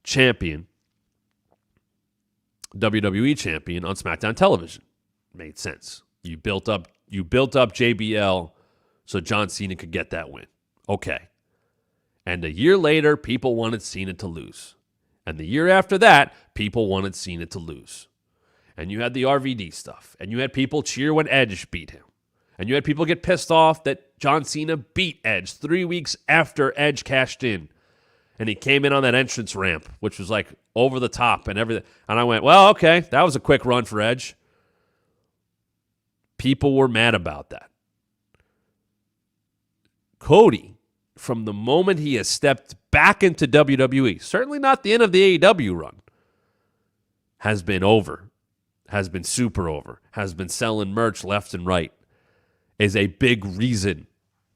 champion WWE champion on SmackDown television. Made sense. You built up JBL so John Cena could get that win. Okay. And a year later, people wanted Cena to lose. And the year after that, people wanted Cena to lose. And you had the RVD stuff. And you had people cheer when Edge beat him. And you had people get pissed off that John Cena beat Edge 3 weeks after Edge cashed in. And he came in on that entrance ramp, which was like over the top and everything. And I went, well, okay, that was a quick run for Edge. People were mad about that. Cody, from the moment he has stepped back into WWE, certainly not the end of the AEW run, has been over, has been super over, has been selling merch left and right, is a big reason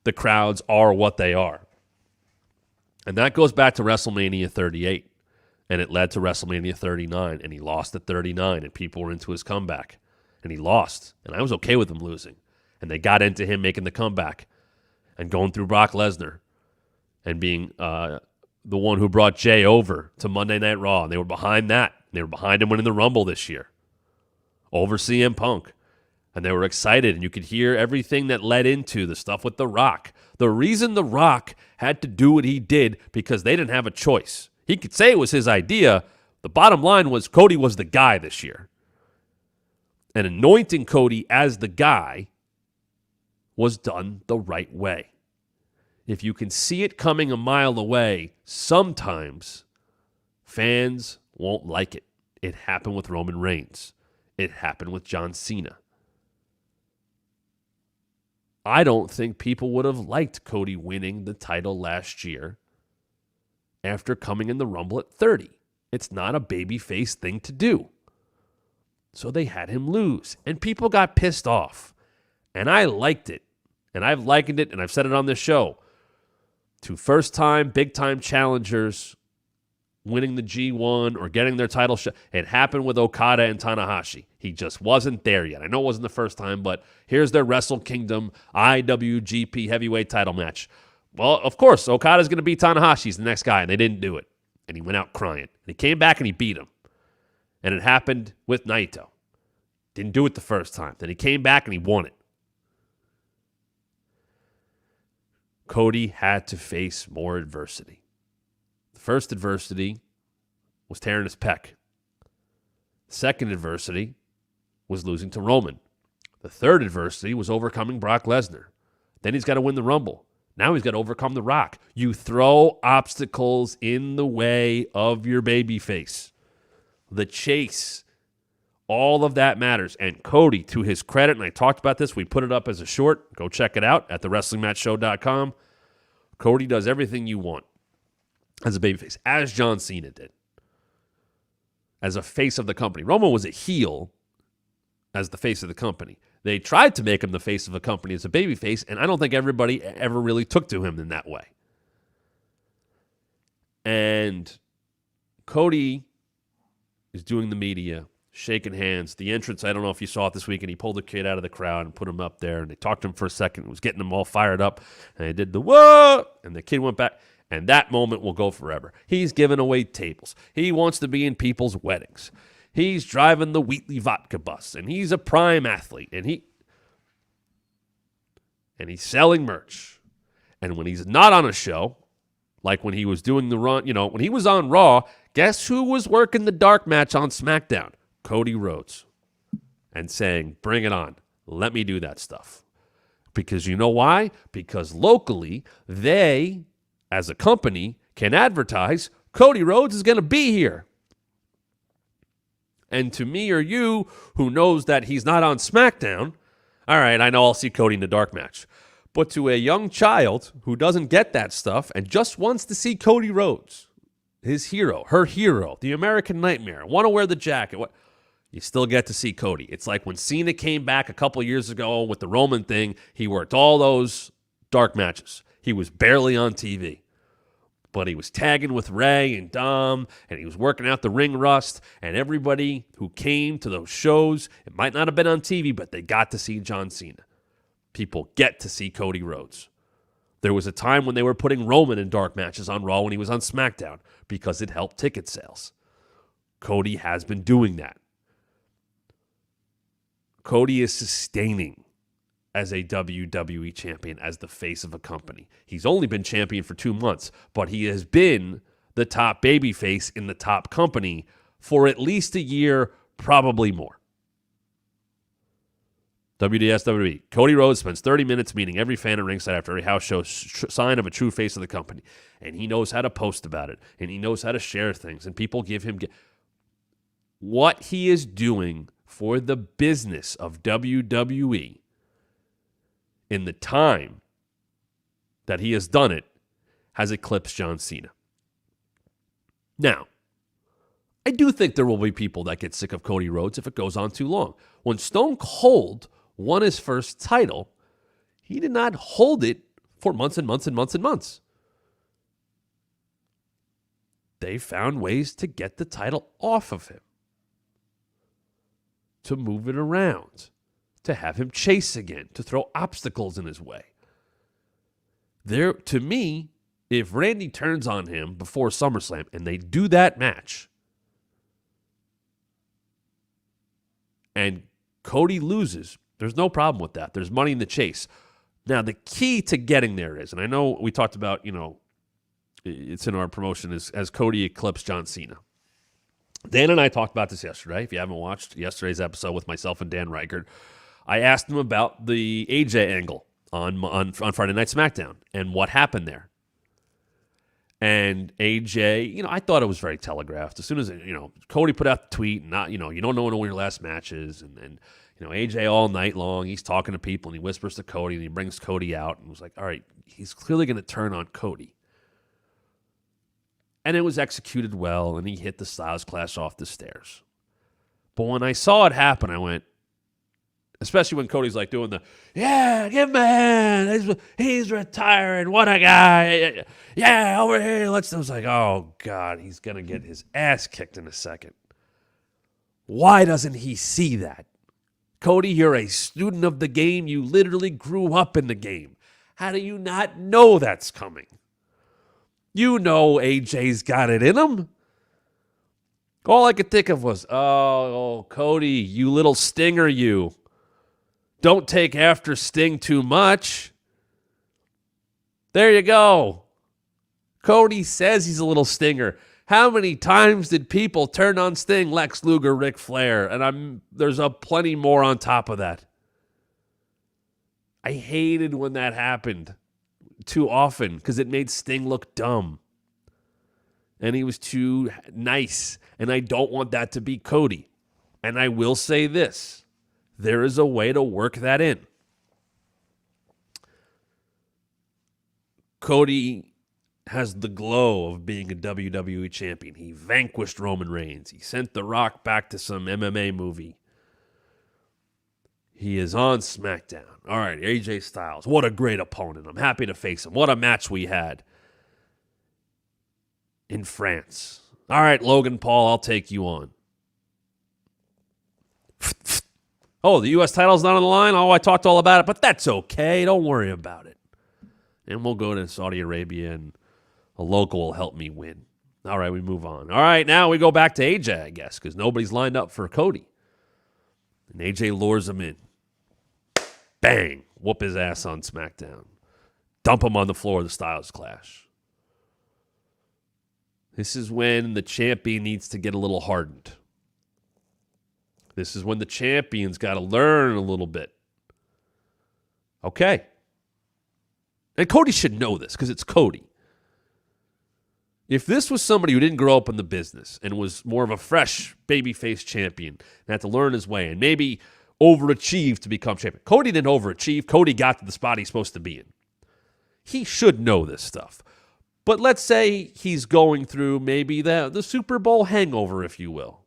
the crowds are what they are. And that goes back to WrestleMania 38, and it led to WrestleMania 39, and he lost at 39, and people were into his comeback, and he lost, and I was okay with him losing, and they got into him making the comeback and going through Brock Lesnar and being the one who brought Jay over to Monday Night Raw, and they were behind that. They were behind him winning the Rumble this year over CM Punk, and they were excited, and you could hear everything that led into the stuff with The Rock. The reason The Rock had to do what he did because they didn't have a choice. He could say it was his idea. The bottom line was Cody was the guy this year. And anointing Cody as the guy was done the right way. If you can see it coming a mile away, sometimes fans won't like it. It happened with Roman Reigns. It happened with John Cena. I don't think people would have liked Cody winning the title last year after coming in the Rumble at 30. It's not a babyface thing to do. So they had him lose, and people got pissed off. And I liked it, and I've likened it, and I've said it on this show, to first-time, big-time challengers winning the G1 or getting their title shot. It happened with Okada and Tanahashi. He just wasn't there yet. I know it wasn't the first time, but here's their Wrestle Kingdom IWGP heavyweight title match. Well, of course, Okada's going to beat Tanahashi. He's the next guy, and they didn't do it. And he went out crying. And he came back and he beat him. And it happened with Naito. Didn't do it the first time. Then he came back and he won it. Cody had to face more adversity. The first adversity was tearing his pec. The second adversity was losing to Roman. The third adversity was overcoming Brock Lesnar. Then he's got to win the Rumble. Now he's got to overcome The Rock. You throw obstacles in the way of your babyface. The chase, all of that matters. And Cody, to his credit, and I talked about this, we put it up as a short. Go check it out at thewrestlingmatchshow.com. Cody does everything you want as a babyface, as John Cena did, as a face of the company. Roman was a heel as the face of the company. They tried to make him the face of a company as a babyface, and I don't think everybody ever really took to him in that way. And Cody is doing the media, shaking hands. The entrance, I don't know if you saw it this week, and he pulled a kid out of the crowd and put him up there, and they talked to him for a second. It was getting them all fired up, and they did the whoa, and the kid went back, and that moment will go forever. He's giving away tables. He wants to be in people's weddings. He's driving the Wheatley vodka bus, and he's a prime athlete, and he's selling merch. And when he's not on a show, like when he was doing the run, when he was on Raw, guess who was working the dark match on SmackDown? Cody Rhodes. And saying, bring it on. Let me do that stuff. Because you know why? Because locally, they, as a company, can advertise Cody Rhodes is going to be here. And to me or you, who knows that he's not on SmackDown, all right, I know I'll see Cody in the dark match. But to a young child who doesn't get that stuff and just wants to see Cody Rhodes, his hero, her hero, the American Nightmare, want to wear the jacket, you still get to see Cody. It's like when Cena came back a couple years ago with the Roman thing, he worked all those dark matches. He was barely on TV. But he was tagging with Ray and Dom, and he was working out the ring rust, and everybody who came to those shows, it might not have been on TV, but they got to see John Cena. People get to see Cody Rhodes. There was a time when they were putting Roman in dark matches on Raw when he was on SmackDown because it helped ticket sales. Cody has been doing that. Cody is sustaining as a WWE champion, as the face of a company. He's only been champion for 2 months, but he has been the top babyface in the top company for at least a year, probably more. WWE. Cody Rhodes spends 30 minutes meeting every fan at ringside after every house show, sign of a true face of the company. And he knows how to post about it, and he knows how to share things, and people give him... What he is doing for the business of WWE in the time that he has done it has eclipsed John Cena. Now, I do think there will be people that get sick of Cody Rhodes if it goes on too long. When Stone Cold won his first title, he did not hold it for months and months and months and months. They found ways to get the title off of him, to move it around, to have him chase again, to throw obstacles in his way. There, to me, if Randy turns on him before SummerSlam and they do that match, and Cody loses, there's no problem with that. There's money in the chase. Now, the key to getting there is, and I know we talked about, it's in our promotion as Cody eclipsed John Cena. Dan and I talked about this yesterday. If you haven't watched yesterday's episode with myself and Dan Reichert, I asked him about the AJ angle on Friday Night SmackDown and what happened there. And AJ, I thought it was very telegraphed. As soon as, Cody put out the tweet, and you don't know when your last match is. And AJ all night long, he's talking to people, and he whispers to Cody, and he brings Cody out, and was like, all right, he's clearly going to turn on Cody. And it was executed well, and he hit the Styles Clash off the stairs. But when I saw it happen, I went, especially when Cody's like doing the, yeah, give him a hand. He's retiring. What a guy. Yeah, over here. I was like, oh, God, he's going to get his ass kicked in a second. Why doesn't he see that? Cody, you're a student of the game. You literally grew up in the game. How do you not know that's coming? You know AJ's got it in him. All I could think of was, oh, Cody, you little stinger, you. Don't take after Sting too much. There you go. Cody says he's a little stinger. How many times did people turn on Sting, Lex Luger, Ric Flair? And there's a plenty more on top of that. I hated when that happened too often because it made Sting look dumb. And he was too nice. And I don't want that to be Cody. And I will say this. There is a way to work that in. Cody has the glow of being a WWE champion. He vanquished Roman Reigns. He sent The Rock back to some MMA movie. He is on SmackDown. All right, AJ Styles. What a great opponent. I'm happy to face him. What a match we had in France. All right, Logan Paul, I'll take you on. Oh, the U.S. title's not on the line? Oh, I talked all about it, but that's okay. Don't worry about it. And we'll go to Saudi Arabia, and a local will help me win. All right, we move on. All right, now we go back to AJ, I guess, because nobody's lined up for Cody. And AJ lures him in. Bang! Whoop his ass on SmackDown. Dump him on the floor of the Styles Clash. This is when the champion needs to get a little hardened. This is when the champion's got to learn a little bit. Okay. And Cody should know this because it's Cody. If this was somebody who didn't grow up in the business and was more of a fresh babyface champion and had to learn his way and maybe overachieve to become champion. Cody didn't overachieve. Cody got to the spot he's supposed to be in. He should know this stuff. But let's say he's going through maybe the Super Bowl hangover, if you will.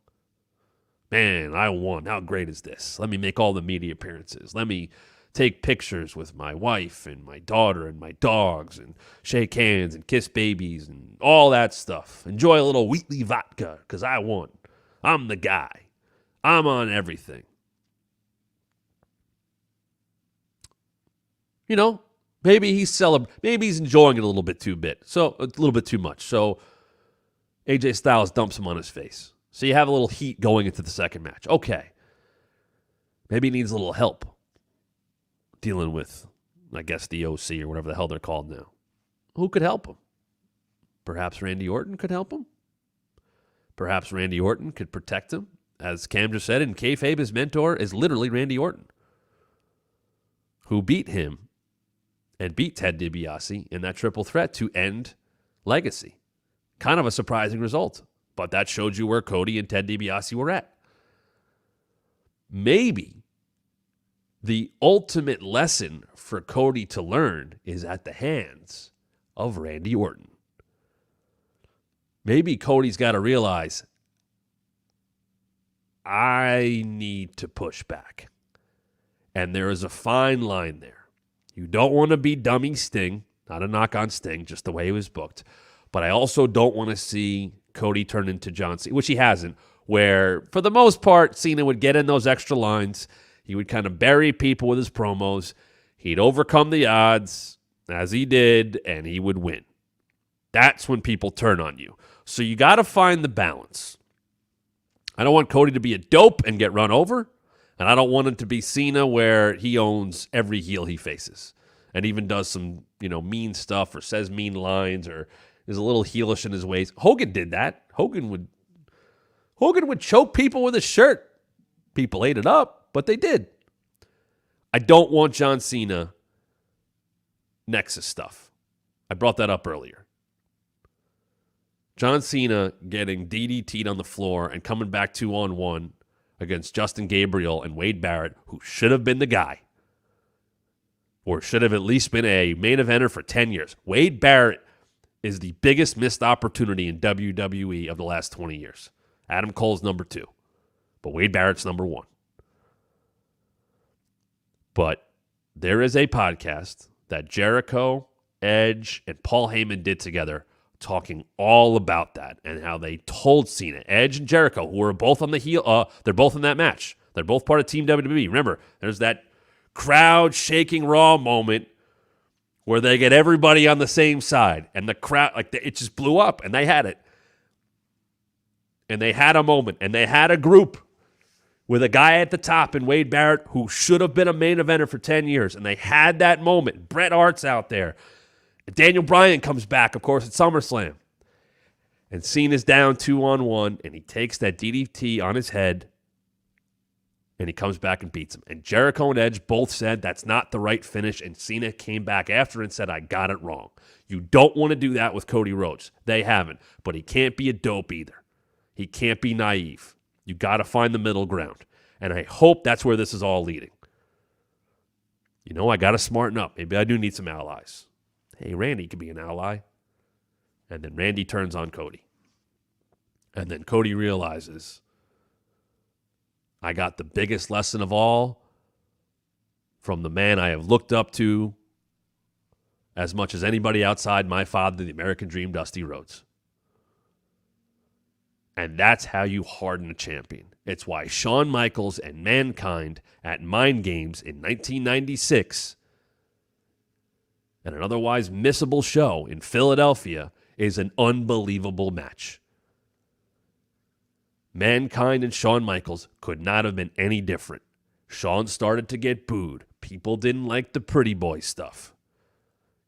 Man, I won. How great is this? Let me make all the media appearances. Let me take pictures with my wife and my daughter and my dogs and shake hands and kiss babies and all that stuff. Enjoy a little Wheatley vodka because I won. I'm the guy. I'm on everything. Maybe he's maybe he's enjoying it a little bit too much. So AJ Styles dumps him on his face. So you have a little heat going into the second match. Okay. Maybe he needs a little help dealing with, I guess, the OC or whatever the hell they're called now. Who could help him? Perhaps Randy Orton could help him. Perhaps Randy Orton could protect him. As Cam just said, in kayfabe, his mentor is literally Randy Orton, who beat him and beat Ted DiBiase in that triple threat to end Legacy. Kind of a surprising result, but that showed you where Cody and Ted DiBiase were at. Maybe the ultimate lesson for Cody to learn is at the hands of Randy Orton. Maybe Cody's got to realize, I need to push back. And there is a fine line there. You don't want to be dummy Sting. Not a knock on Sting, just the way he was booked. But I also don't want to see Cody turn into John Cena, which he hasn't, where for the most part, Cena would get in those extra lines. He would kind of bury people with his promos. He'd overcome the odds, as he did, and he would win. That's when people turn on you. So you got to find the balance. I don't want Cody to be a dope and get run over, and I don't want him to be Cena where he owns every heel he faces and even does some, mean stuff or says mean lines or is a little heelish in his ways. Hogan did that. Hogan would choke people with his shirt. People ate it up, but they did. I don't want John Cena Nexus stuff. I brought that up earlier. John Cena getting DDT'd on the floor and coming back 2-on-1 against Justin Gabriel and Wade Barrett, who should have been the guy, or should have at least been a main eventer for 10 years. Wade Barrett is the biggest missed opportunity in WWE of the last 20 years. Adam Cole's number 2, but Wade Barrett's number 1. But there is a podcast that Jericho, Edge, and Paul Heyman did together talking all about that and how they told Cena, Edge and Jericho, who were both on the heel, they're both in that match. They're both part of Team WWE. Remember, there's that crowd shaking Raw moment where they get everybody on the same side and the crowd, it just blew up and they had it. And they had a moment and they had a group with a guy at the top in Wade Barrett who should have been a main eventer for 10 years. And they had that moment. Bret Hart's out there. Daniel Bryan comes back, of course, at SummerSlam. And Cena's down 2-on-1, and he takes that DDT on his head, and he comes back and beats him. And Jericho and Edge both said that's not the right finish, and Cena came back after and said, I got it wrong. You don't want to do that with Cody Rhodes. They haven't. But he can't be a dope either. He can't be naive. You got to find the middle ground. And I hope that's where this is all leading. I got to smarten up. Maybe I do need some allies. Hey, Randy could be an ally. And then Randy turns on Cody. And then Cody realizes, I got the biggest lesson of all from the man I have looked up to as much as anybody outside my father, the American Dream, Dusty Rhodes. And that's how you harden a champion. It's why Shawn Michaels and Mankind at Mind Games in 1996 and an otherwise missable show in Philadelphia is an unbelievable match. Mankind and Shawn Michaels could not have been any different. Shawn started to get booed. People didn't like the pretty boy stuff.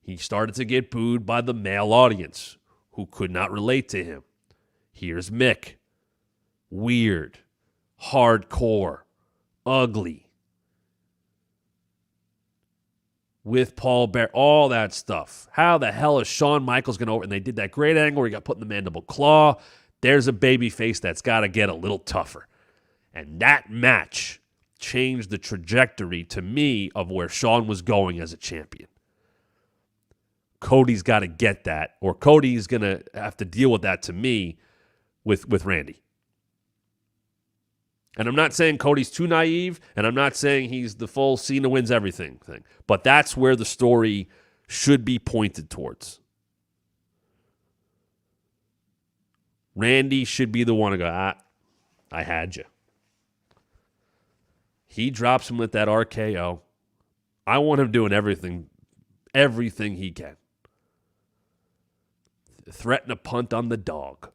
He started to get booed by the male audience who could not relate to him. Here's Mick. Weird. Hardcore. Ugly. With Paul Bear, all that stuff. How the hell is Shawn Michaels going to over? And they did that great angle where he got put in the mandible claw. There's a baby face that's got to get a little tougher. And that match changed the trajectory to me of where Shawn was going as a champion. Cody's got to get that, or Cody's going to have to deal with that to me with Randy. And I'm not saying Cody's too naive, and I'm not saying he's the full Cena wins everything thing. But that's where the story should be pointed towards. Randy should be the one to go, I had you. He drops him with that RKO. I want him doing everything he can. Threaten a punt on the dog.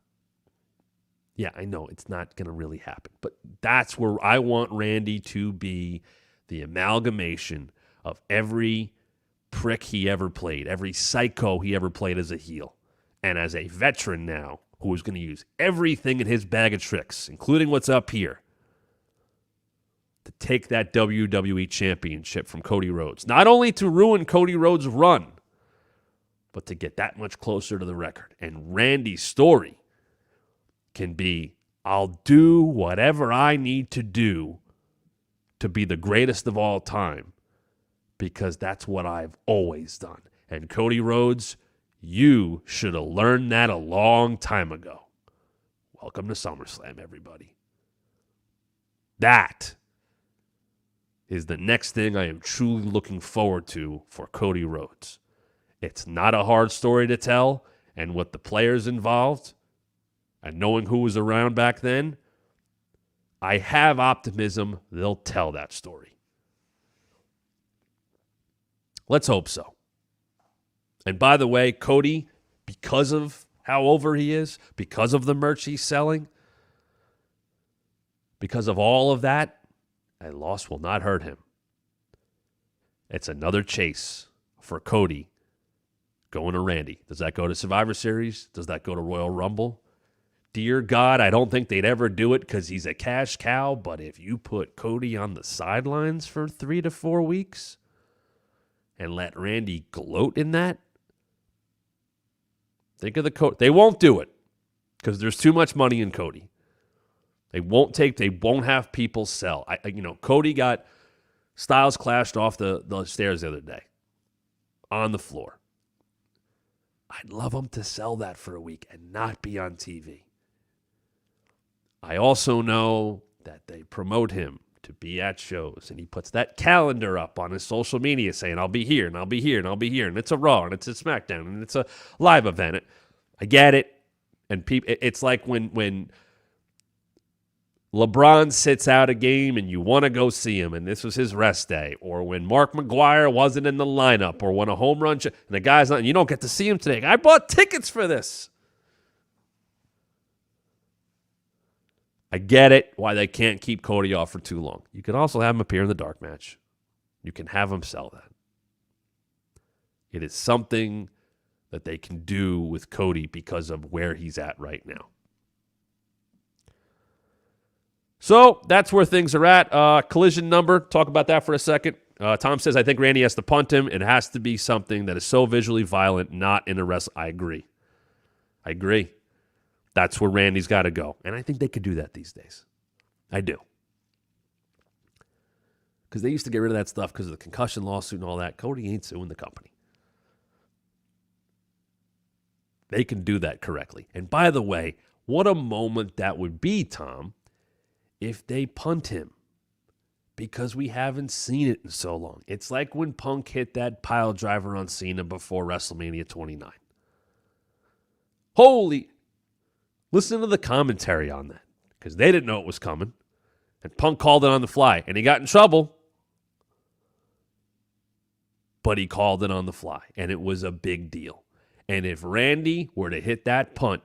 Yeah, I know it's not going to really happen, but that's where I want Randy to be the amalgamation of every prick he ever played, every psycho he ever played as a heel. And as a veteran now, who is going to use everything in his bag of tricks, including what's up here, to take that WWE Championship from Cody Rhodes. Not only to ruin Cody Rhodes' run, but to get that much closer to the record. And Randy's story can be, I'll do whatever I need to do to be the greatest of all time, because that's what I've always done. And Cody Rhodes, you should have learned that a long time ago. Welcome to SummerSlam, everybody. That is the next thing I am truly looking forward to for Cody Rhodes. It's not a hard story to tell, and with the players involved, and knowing who was around back then, I have optimism they'll tell that story. Let's hope so. And by the way, Cody, because of how over he is, because of the merch he's selling, because of all of that, a loss will not hurt him. It's another chase for Cody going to Randy. Does that go to Survivor Series? Does that go to Royal Rumble? Dear God, I don't think they'd ever do it because he's a cash cow, but if you put Cody on the sidelines for 3 to 4 weeks and let Randy gloat in that, think of the Cody. They won't do it because there's too much money in Cody. They won't have people sell. Cody got Styles clashed off the stairs the other day on the floor. I'd love him to sell that for a week and not be on TV. I also know that they promote him to be at shows, and he puts that calendar up on his social media saying, I'll be here, and I'll be here, and I'll be here, and it's a Raw, and it's a SmackDown, and it's a live event. I get it. And it's like when LeBron sits out a game and you want to go see him, and this was his rest day, or when Mark McGwire wasn't in the lineup, or when a home run, and the guy's not, and you don't get to see him today. I bought tickets for this. I get it, why they can't keep Cody off for too long. You can also have him appear in the dark match. You can have him sell that. It is something that they can do with Cody because of where he's at right now. So that's where things are at. Collision number, talk about that for a second. Tom says, I think Randy has to punt him. It has to be something that is so visually violent, not in a wrestle. I agree. That's where Randy's got to go. And I think they could do that these days. I do. Because they used to get rid of that stuff because of the concussion lawsuit and all that. Cody ain't suing the company. They can do that correctly. And by the way, what a moment that would be, Tom, if they punt him. Because we haven't seen it in so long. It's like when Punk hit that pile driver on Cena before WrestleMania 29. Listen to the commentary on that. Because they didn't know it was coming. And Punk called it on the fly. And he got in trouble. But he called it on the fly. And it was a big deal. And if Randy were to hit that punt,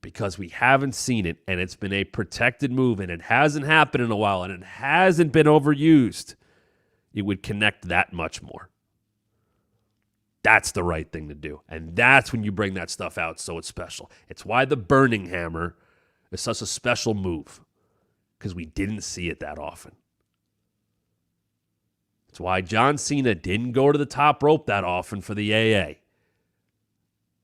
because we haven't seen it, and it's been a protected move, and it hasn't happened in a while, and it hasn't been overused, it would connect that much more. That's the right thing to do. And that's when you bring that stuff out so it's special. It's why the burning hammer is such a special move, because we didn't see it that often. It's why John Cena didn't go to the top rope that often for the AA.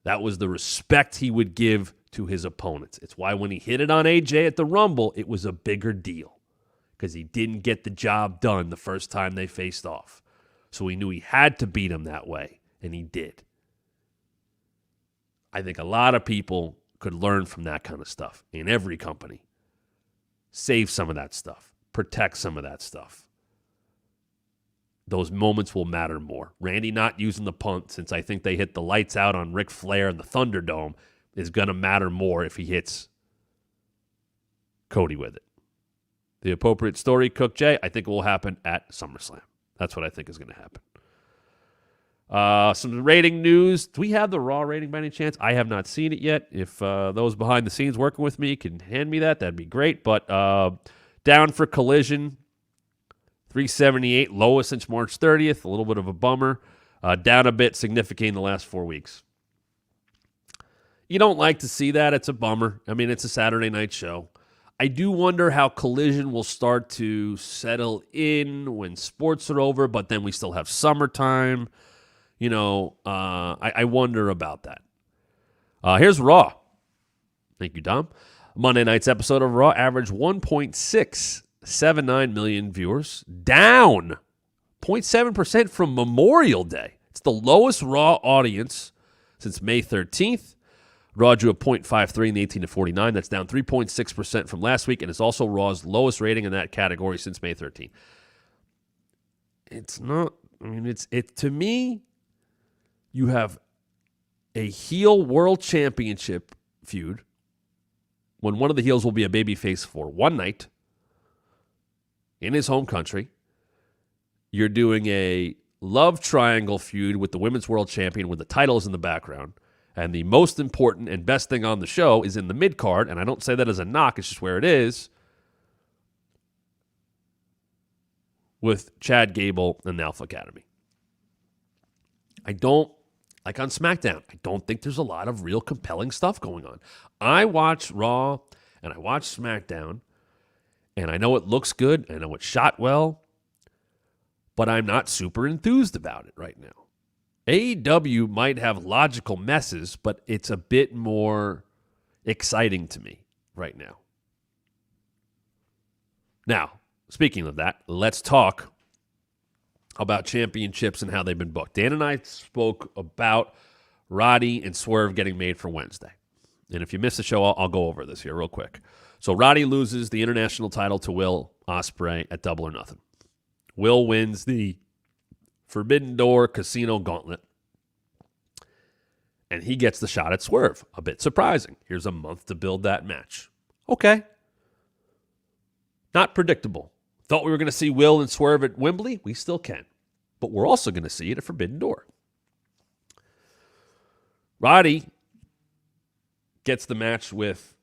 That was the respect he would give to his opponents. It's why when he hit it on AJ at the Rumble, it was a bigger deal, because he didn't get the job done the first time they faced off. So he knew he had to beat him that way, and he did. I think a lot of people could learn from that kind of stuff in every company. Save some of that stuff. Protect some of that stuff. Those moments will matter more. Randy not using the punt, since I think they hit the lights out on Ric Flair in the Thunderdome, is going to matter more if he hits Cody with it. The appropriate story, Cook J, I think it will happen at SummerSlam. That's what I think is going to happen. Some rating news. Do we have the Raw rating by any chance? I have not seen it yet. If those behind the scenes working with me can hand me that, that'd be great. But down for Collision, 378, lowest since March 30th. A little bit of a bummer. Down a bit, significant in the last 4 weeks. You don't like to see that. It's a bummer. I mean, it's a Saturday night show. I do wonder how Collision will start to settle in when sports are over, but then we still have summertime. I wonder about that. Here's Raw. Thank you, Dom. Monday night's episode of Raw averaged 1.679 million viewers, down 0.7% from Memorial Day. It's the lowest Raw audience since May 13th. Raw drew a .53 in the 18 to 49. That's down 3.6% from last week, and it's also Raw's lowest rating in that category since May 13th. It's not, to me, you have a heel world championship feud when one of the heels will be a babyface for one night in his home country. You're doing a love triangle feud with the women's world champion with the titles in the background. And the most important and best thing on the show is in the mid-card, and I don't say that as a knock, it's just where it is, with Chad Gable and the Alpha Academy. Like on SmackDown, I don't think there's a lot of real compelling stuff going on. I watch Raw and I watch SmackDown, and I know it looks good, I know it's shot well, but I'm not super enthused about it right now. AEW might have logical messes, but it's a bit more exciting to me right now. Now, speaking of that, let's talk about championships and how they've been booked. Dan and I spoke about Roddy and Swerve getting made for Wednesday. And if you missed the show, I'll go over this here real quick. So Roddy loses the international title to Will Ospreay at Double or Nothing. Will wins the Forbidden Door Casino Gauntlet. And he gets the shot at Swerve. A bit surprising. Here's a month to build that match. Okay. Not predictable. Thought we were going to see Will and Swerve at Wembley? We still can. But we're also going to see it at Forbidden Door. Roddy gets the match with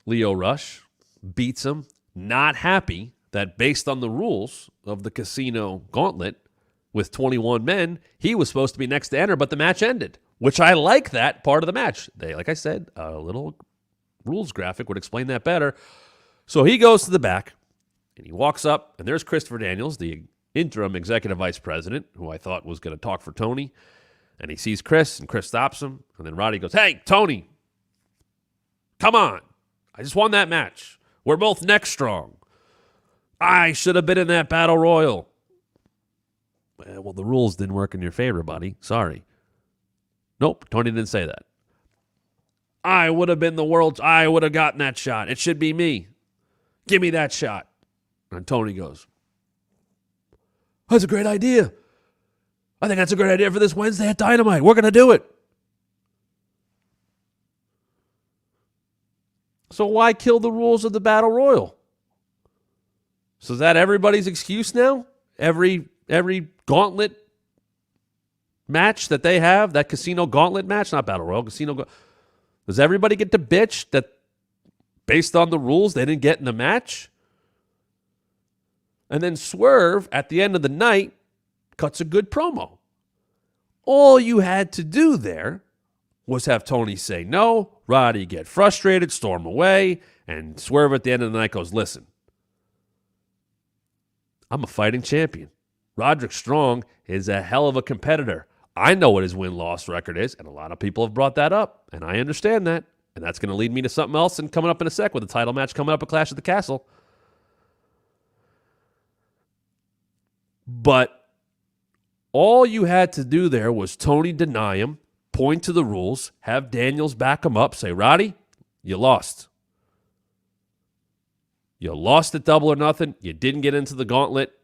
Lio Rush. Beats him. Not happy that based on the rules of the Casino Gauntlet with 21 men, he was supposed to be next to enter, but the match ended, which I like that part of the match. Like I said, a little rules graphic would explain that better. So he goes to the back, and he walks up, and there's Christopher Daniels, the interim executive vice president, who I thought was going to talk for Tony, and he sees Chris, and Chris stops him, and then Roddy goes, "Hey, Tony, come on. I just won that match. We're both neck strong. I should have been in that battle royal." Well, the rules didn't work in your favor, buddy. Sorry. Nope, Tony didn't say that. I would have been I would have gotten that shot. It should be me. Give me that shot. And Tony goes, "That's a great idea. I think that's a great idea for this Wednesday at Dynamite. We're going to do it." So why kill the rules of the Battle Royal? So is that everybody's excuse now? Every gauntlet match that they have, that Casino Gauntlet match, not Battle Royal, does everybody get to bitch that based on the rules they didn't get in the match? And then Swerve, at the end of the night, cuts a good promo. All you had to do there was have Tony say no, Roddy get frustrated, storm away, and Swerve at the end of the night goes, "Listen, I'm a fighting champion. Roderick Strong is a hell of a competitor. I know what his win-loss record is, and a lot of people have brought that up, and I understand that. And that's going to lead me to something else and coming up in a sec with a title match coming up at Clash at the Castle." But all you had to do there was Tony deny him, point to the rules, have Daniels back him up, say, "Roddy, you lost. You lost at Double or Nothing. You didn't get into the gauntlet.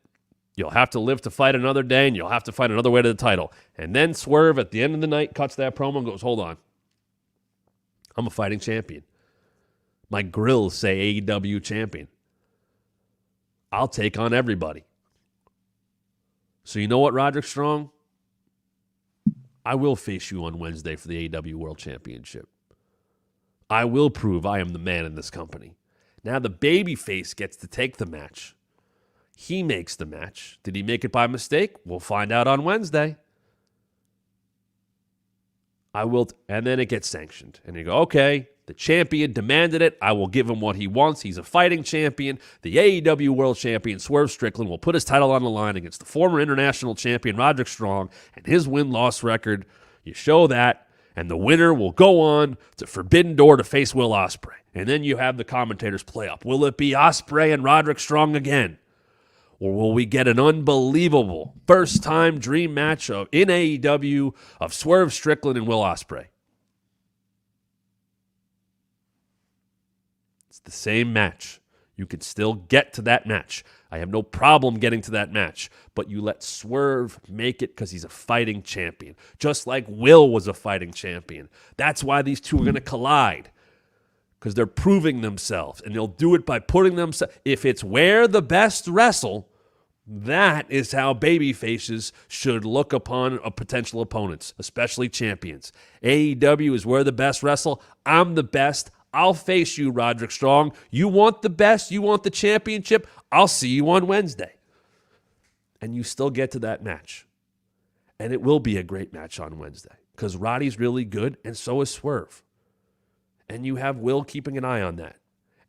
You'll have to live to fight another day, and you'll have to fight another way to the title." And then Swerve at the end of the night cuts that promo and goes, "Hold on. I'm a fighting champion. My grills say AEW champion. I'll take on everybody." So you know what, Roderick Strong? I will face you on Wednesday for the AEW World Championship. I will prove I am the man in this company. Now the babyface gets to take the match. He makes the match. Did he make it by mistake? We'll find out on Wednesday. And then it gets sanctioned. And you go, okay, the champion demanded it. I will give him what he wants. He's a fighting champion. The AEW World Champion, Swerve Strickland, will put his title on the line against the former international champion, Roderick Strong, and his win-loss record. You show that, and the winner will go on to Forbidden Door to face Will Ospreay. And then you have the commentators play up. Will it be Ospreay and Roderick Strong again? Or will we get an unbelievable first-time dream match in AEW of Swerve Strickland and Will Ospreay? It's the same match. You can still get to that match. I have no problem getting to that match. But you let Swerve make it because he's a fighting champion. Just like Will was a fighting champion. That's why these two are going to collide. Because they're proving themselves. And they'll do it by putting themselves... If it's where the best wrestle, that is how babyfaces should look upon potential opponents, especially champions. AEW is where the best wrestle. I'm the best. I'll face you, Roderick Strong. You want the best? You want the championship? I'll see you on Wednesday. And you still get to that match. And it will be a great match on Wednesday. Because Roddy's really good, and so is Swerve. And you have Will keeping an eye on that.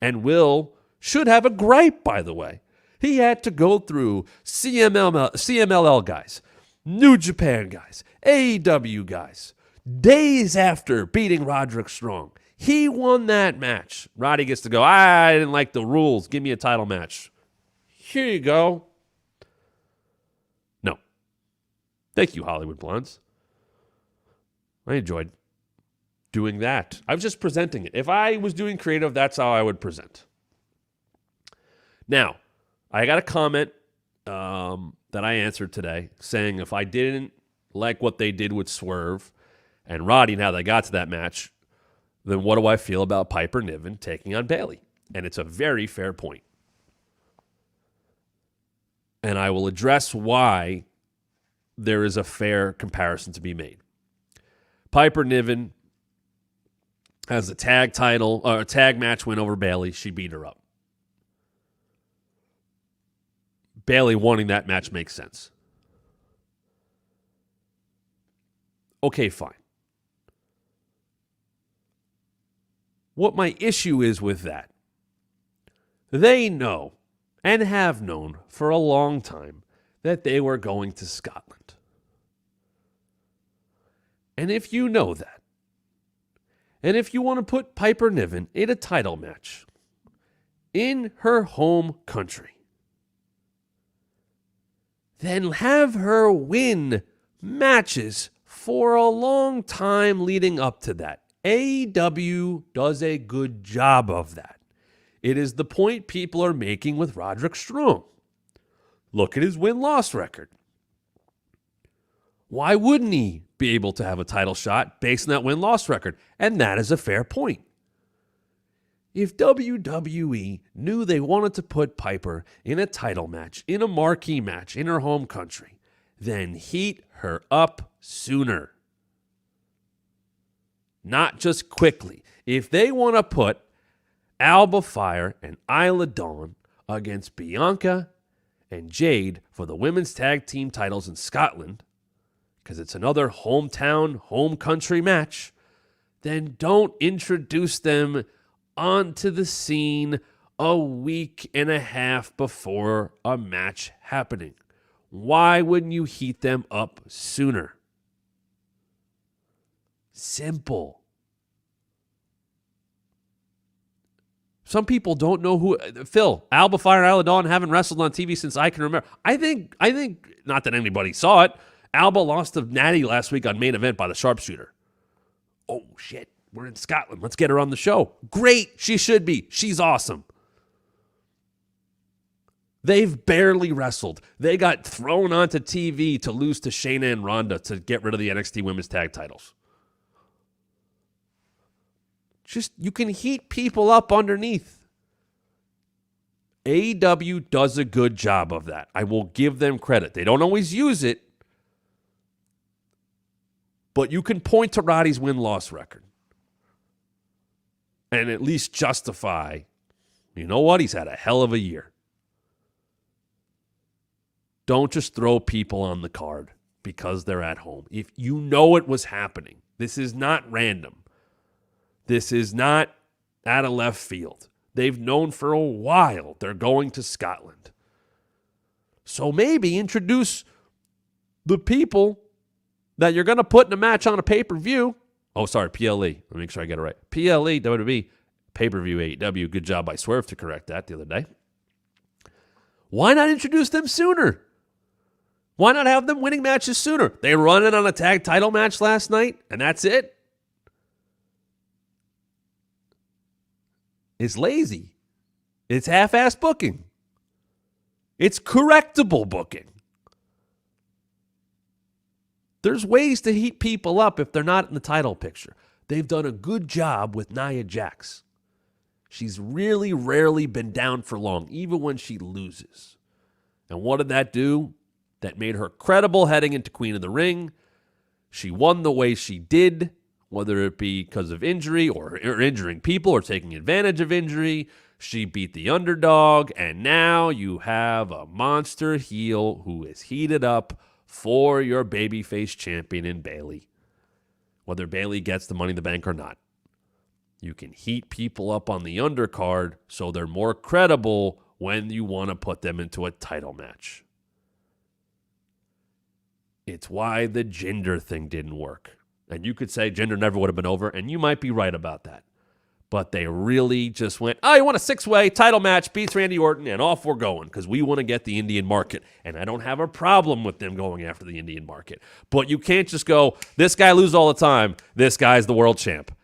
And Will should have a gripe, by the way. He had to go through CMLL guys, New Japan guys, AEW guys, days after beating Roderick Strong. He won that match. Roddy gets to go, I didn't like the rules. Give me a title match. Here you go. No. Thank you, Hollywood Blondes. I enjoyed doing that. I was just presenting it. If I was doing creative, that's how I would present. Now, I got a comment that I answered today saying if I didn't like what they did with Swerve and Roddy and how they got to that match, then what do I feel about Piper Niven taking on Bayley? And it's a very fair point. And I will address why there is a fair comparison to be made. Piper Niven has a tag title, or a tag match win over Bayley. She beat her up. Bayley wanting that match makes sense. Okay, fine. What my issue is with that, they know and have known for a long time that they were going to Scotland. And if you know that, and if you want to put Piper Niven in a title match in her home country, then have her win matches for a long time leading up to that. AEW does a good job of that. It is the point people are making with Roderick Strong. Look at his win-loss record. Why wouldn't he be able to have a title shot based on that win-loss record? And that is a fair point. If WWE knew they wanted to put Piper in a title match, in a marquee match, in her home country, then heat her up sooner. Not just quickly. If they want to put Alba Fire and Isla Dawn against Bianca and Jade for the women's tag team titles in Scotland, because it's another hometown, home country match, then don't introduce them onto the scene a week and a half before a match happening. Why wouldn't you heat them up sooner? Simple. Some people don't know who Phil, Alba Fire and Isla Dawn haven't wrestled on TV since I can remember. I think not that anybody saw it. Alba lost to Natty last week on Main Event by the sharpshooter. Oh shit, we're in Scotland. Let's get her on the show. Great, she should be. She's awesome. They've barely wrestled. They got thrown onto TV to lose to Shayna and Ronda to get rid of the NXT Women's Tag Titles. Just, you can heat people up underneath. AEW does a good job of that. I will give them credit. They don't always use it, but you can point to Roddy's win-loss record and at least justify, you know what, he's had a hell of a year. Don't just throw people on the card because they're at home. If you know it was happening, this is not random. This is not out of left field. They've known for a while they're going to Scotland. So maybe introduce the people that you're going to put in a match on a pay-per-view. Oh, sorry, PLE. Let me make sure I get it right. PLE, WWE, pay-per-view AEW. Good job by Swerve to correct that the other day. Why not introduce them sooner? Why not have them winning matches sooner? They run it on a tag title match last night, and that's it. It's lazy. It's half-assed booking. It's correctable booking. There's ways to heat people up if they're not in the title picture. They've done a good job with Nia Jax. She's really rarely been down for long, even when she loses. And what did that do? That made her credible heading into Queen of the Ring. She won the way she did, whether it be because of injury or injuring people or taking advantage of injury. She beat the underdog, and now you have a monster heel who is heated up for your babyface champion in Bayley. Whether Bayley gets the Money in the Bank or not. You can heat people up on the undercard so they're more credible when you want to put them into a title match. It's why the Jinder thing didn't work. And you could say Jinder never would have been over, and you might be right about that. But they really just went, oh, you want a six-way title match, beats Randy Orton, and off we're going because we want to get the Indian market. And I don't have a problem with them going after the Indian market. But you can't just go, this guy loses all the time, this guy's the world champ.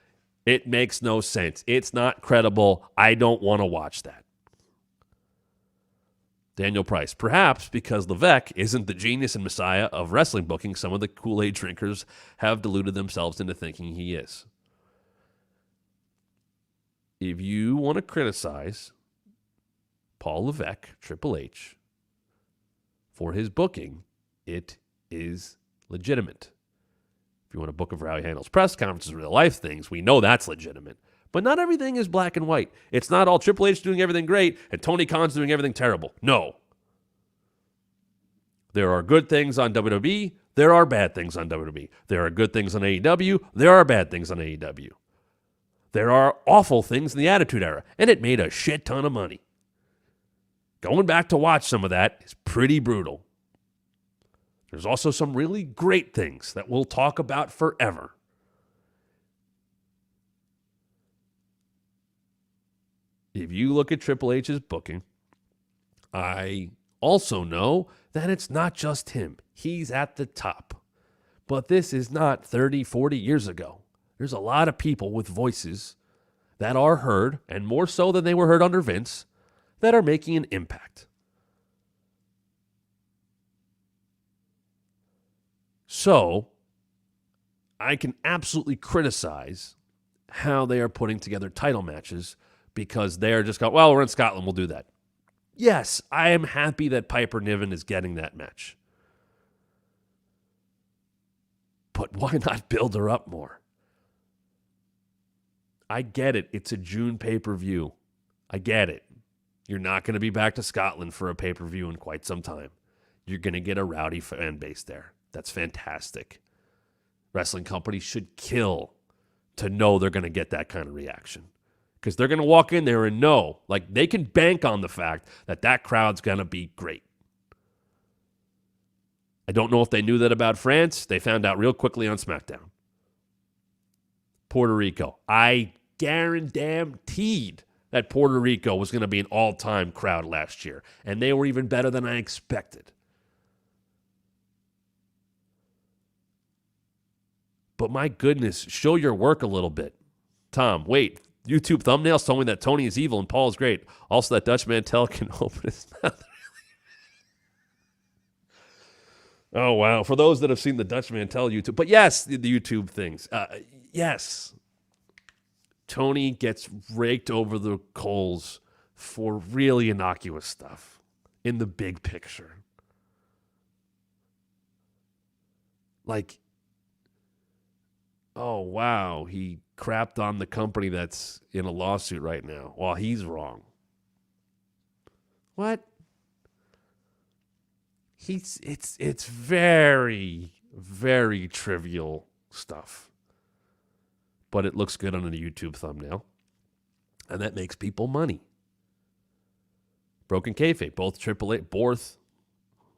It makes no sense. It's not credible. I don't want to watch that. Daniel Price, perhaps because Levesque isn't the genius and messiah of wrestling booking, some of the Kool-Aid drinkers have deluded themselves into thinking he is. If you want to criticize Paul Levesque, Triple H, for his booking, it is legitimate. If you want to book him for how he handles press conferences, real life things, we know that's legitimate. But not everything is black and white. It's not all Triple H doing everything great and Tony Khan's doing everything terrible. No. There are good things on WWE. There are bad things on WWE. There are good things on AEW. There are bad things on AEW. There are awful things in the Attitude Era, and it made a shit ton of money. Going back to watch some of that is pretty brutal. There's also some really great things that we'll talk about forever. If you look at Triple H's booking, I also know that it's not just him. He's at the top. But this is not 30, 40 years ago. There's a lot of people with voices that are heard, and more so than they were heard under Vince, that are making an impact. So, I can absolutely criticize how they are putting together title matches because they're just going, well, we're in Scotland, we'll do that. Yes, I am happy that Piper Niven is getting that match. But why not build her up more? I get it. It's a June pay-per-view. I get it. You're not going to be back to Scotland for a pay-per-view in quite some time. You're going to get a rowdy fan base there. That's fantastic. Wrestling companies should kill to know they're going to get that kind of reaction. Because they're going to walk in there and know, like, they can bank on the fact that that crowd's going to be great. I don't know if they knew that about France. They found out real quickly on SmackDown. Puerto Rico. I guaranteed that Puerto Rico was going to be an all-time crowd last year. And they were even better than I expected. But my goodness, show your work a little bit. Tom, wait. YouTube thumbnails told me that Tony is evil and Paul is great. Also, that Dutch Mantel can open his mouth. Oh, wow. For those that have seen the Dutch Mantel YouTube. But yes, the YouTube things. Yes. Tony gets raked over the coals for really innocuous stuff in the big picture. Like, oh, wow, he crapped on the company that's in a lawsuit right now. Well, he's wrong. What? It's very, very trivial stuff. But it looks good on a YouTube thumbnail. And that makes people money. Broken kayfabe, both Triple H, Borth,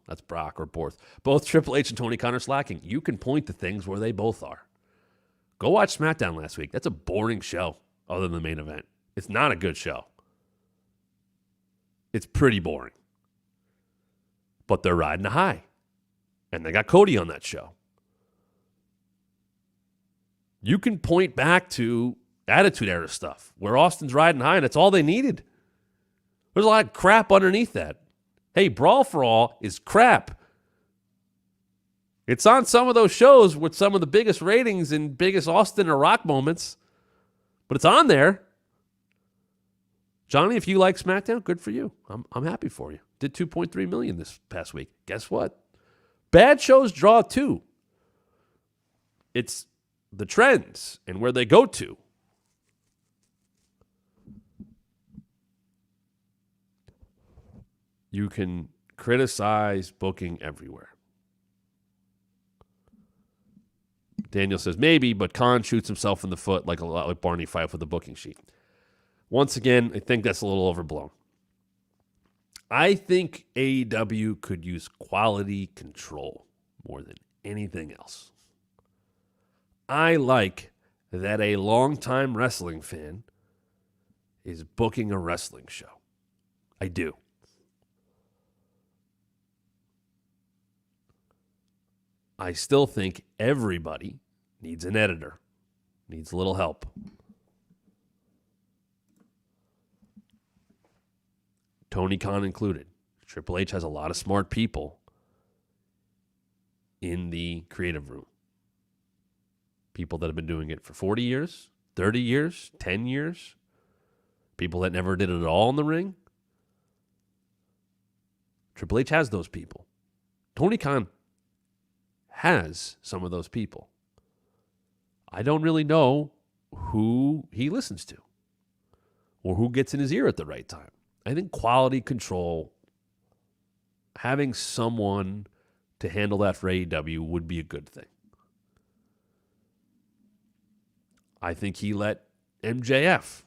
that's Brock or Borth, both Triple H and Tony Khan are slacking. You can point to things where they both are. Go watch SmackDown last week. That's a boring show other than the main event. It's not a good show. It's pretty boring. But they're riding a high. And they got Cody on that show. You can point back to Attitude Era stuff where Austin's riding high and it's all they needed. There's a lot of crap underneath that. Hey, Brawl for All is crap. It's on some of those shows with some of the biggest ratings and biggest Austin or Rock moments. But it's on there. Johnny, if you like SmackDown, good for you. I'm happy for you. Did $2.3 million this past week. Guess what? Bad shows draw too. It's the trends and where they go to. You can criticize booking everywhere. Daniel says, maybe, but Khan shoots himself in the foot like a lot like Barney Fife with the booking sheet. Once again, I think that's a little overblown. I think AEW could use quality control more than anything else. I like that a longtime wrestling fan is booking a wrestling show. I do. I still think everybody needs an editor, needs a little help. Tony Khan included. Triple H has a lot of smart people in the creative room. People that have been doing it for 40 years, 30 years, 10 years. People that never did it at all in the ring. Triple H has those people. Tony Khan has some of those people. I don't really know who he listens to or who gets in his ear at the right time. I think quality control, having someone to handle that for AEW would be a good thing. I think he let MJF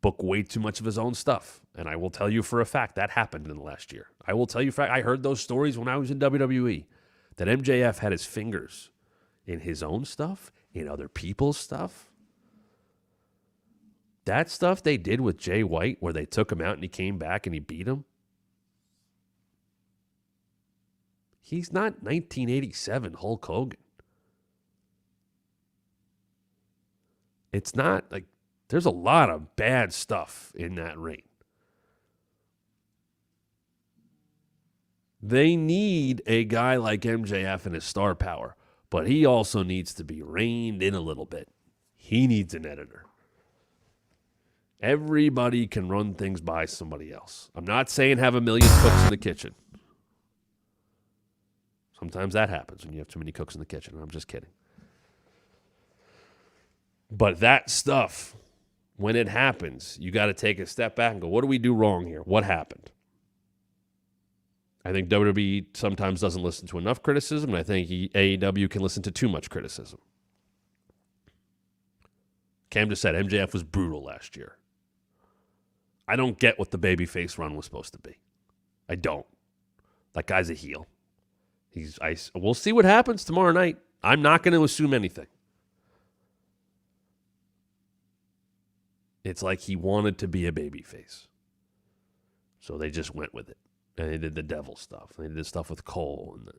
book way too much of his own stuff. And I will tell you for a fact that happened in the last year. I will tell you for a fact, I heard those stories when I was in WWE. That MJF had his fingers in his own stuff, in other people's stuff. That stuff they did with Jay White, where they took him out and he came back and he beat him. He's not 1987 Hulk Hogan. It's not like, there's a lot of bad stuff in that ring. They need a guy like MJF and his star power, but he also needs to be reined in a little bit. He needs an editor. Everybody can run things by somebody else. I'm not saying have a million cooks in the kitchen. Sometimes that happens when you have too many cooks in the kitchen. I'm just kidding. But that stuff, when it happens, you got to take a step back and go, what do we do wrong here? What happened? I think WWE sometimes doesn't listen to enough criticism, and I think AEW can listen to too much criticism. Cam just said MJF was brutal last year. I don't get what the babyface run was supposed to be. I don't. That guy's a heel. We'll see what happens tomorrow night. I'm not going to assume anything. It's like he wanted to be a babyface. So they just went with it. And they did the devil stuff. They did stuff with Cole. And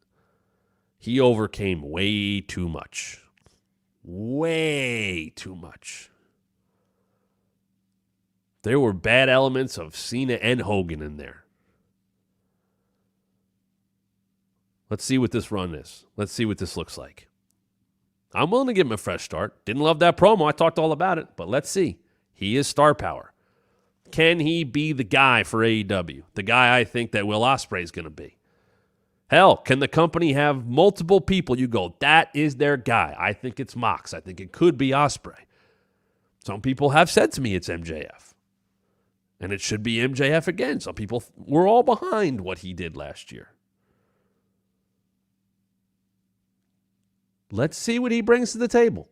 he overcame way too much. Way too much. There were bad elements of Cena and Hogan in there. Let's see what this run is. Let's see what this looks like. I'm willing to give him a fresh start. Didn't love that promo. I talked all about it. But let's see. He is star power. Can he be the guy for AEW? The guy I think that Will Ospreay is going to be. Hell, can the company have multiple people you go, that is their guy? I think it's Mox. I think it could be Ospreay. Some people have said to me it's MJF. And it should be MJF again. Some people were all behind what he did last year. Let's see what he brings to the table.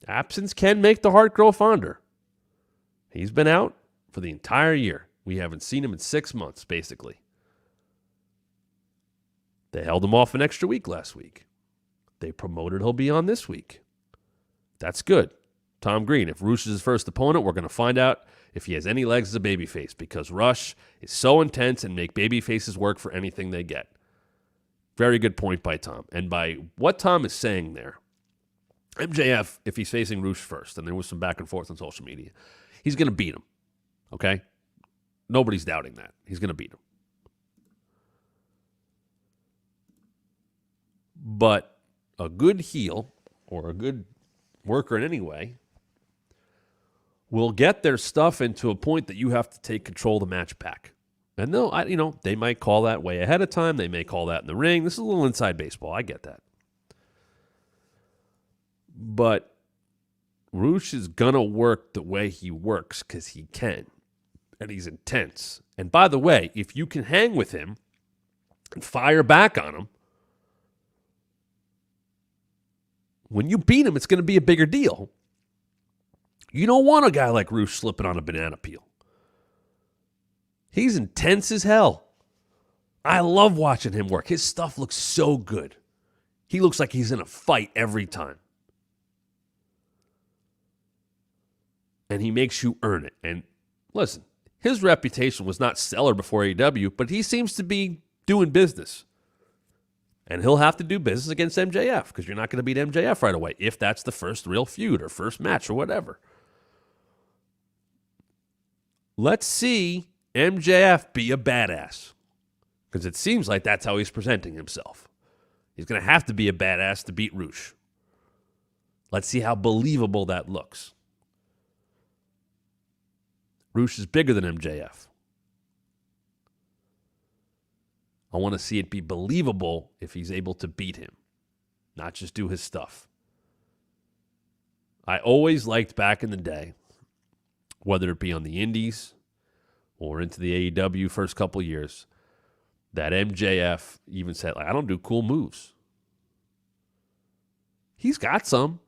Absence can make the heart grow fonder. He's been out for the entire year. We haven't seen him in 6 months, basically. They held him off an extra week last week. They promoted he'll be on this week. That's good. Tom Green, if Rush is his first opponent, we're going to find out if he has any legs as a babyface, because Rush is so intense and make babyfaces work for anything they get. Very good point by Tom. And by what Tom is saying there, MJF, if he's facing Rush first, and there was some back and forth on social media, he's going to beat him. Okay? Nobody's doubting that. He's going to beat him. But a good heel, or a good worker in any way, will get their stuff into a point that you have to take control of the match back. And they might call that way ahead of time. They may call that in the ring. This is a little inside baseball. I get that. But Rush is going to work the way he works because he can. And he's intense. And by the way, if you can hang with him and fire back on him, when you beat him, it's going to be a bigger deal. You don't want a guy like Rush slipping on a banana peel. He's intense as hell. I love watching him work. His stuff looks so good. He looks like he's in a fight every time. And he makes you earn it. And listen, his reputation was not stellar before AEW, but he seems to be doing business. And he'll have to do business against MJF because you're not going to beat MJF right away if that's the first real feud or first match or whatever. Let's see MJF be a badass, because it seems like that's how he's presenting himself. He's going to have to be a badass to beat Rush. Let's see how believable that looks. Rush is bigger than MJF. I want to see it be believable if he's able to beat him, not just do his stuff. I always liked back in the day, whether it be on the indies or into the AEW first couple of years, that MJF even said, I don't do cool moves. He's got some.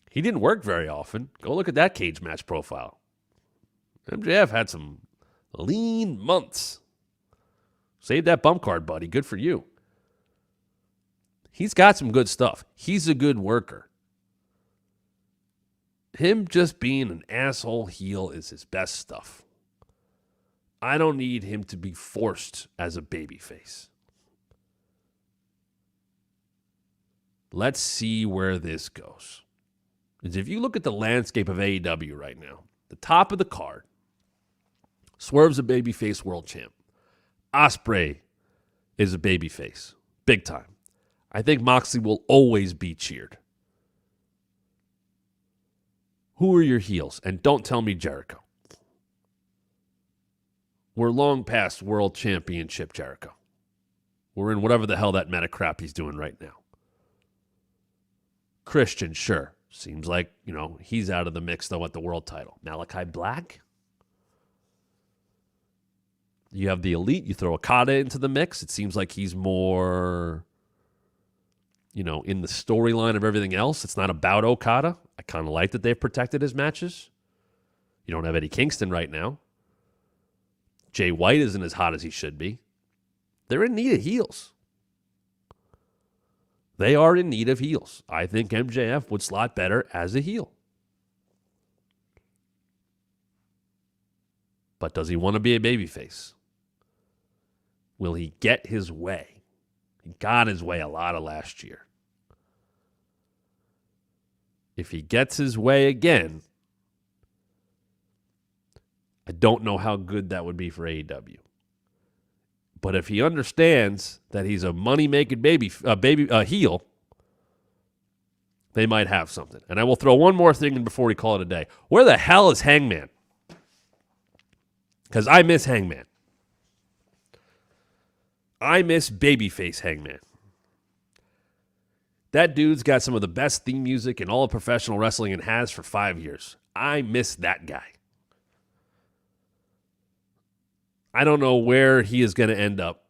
He didn't work very often. Go look at that cage match profile. MJF had some lean months. Save that bump card, buddy. Good for you. He's got some good stuff. He's a good worker. Him just being an asshole heel is his best stuff. I don't need him to be forced as a babyface. Let's see where this goes. Because if you look at the landscape of AEW right now, the top of the card, Swerve's a babyface world champ. Ospreay is a babyface. Big time. I think Moxley will always be cheered. Who are your heels? And don't tell me Jericho. We're long past world championship Jericho. We're in whatever the hell that meta crap he's doing right now. Christian, sure. Seems like, he's out of the mix, though, at the world title. Malachi Black? You have the Elite. You throw Okada into the mix. It seems like he's more, in the storyline of everything else. It's not about Okada. I kind of like that they've protected his matches. You don't have Eddie Kingston right now. Jay White isn't as hot as he should be. They're in need of heels. They are in need of heels. I think MJF would slot better as a heel. But does he want to be a babyface? Will he get his way? He got his way a lot of last year. If he gets his way again, I don't know how good that would be for AEW. But if he understands that he's a money-making heel, they might have something. And I will throw one more thing in before we call it a day. Where the hell is Hangman? because I miss Hangman. I miss babyface Hangman. That dude's got some of the best theme music in all of professional wrestling and has for 5 years. I miss that guy. I don't know where he is going to end up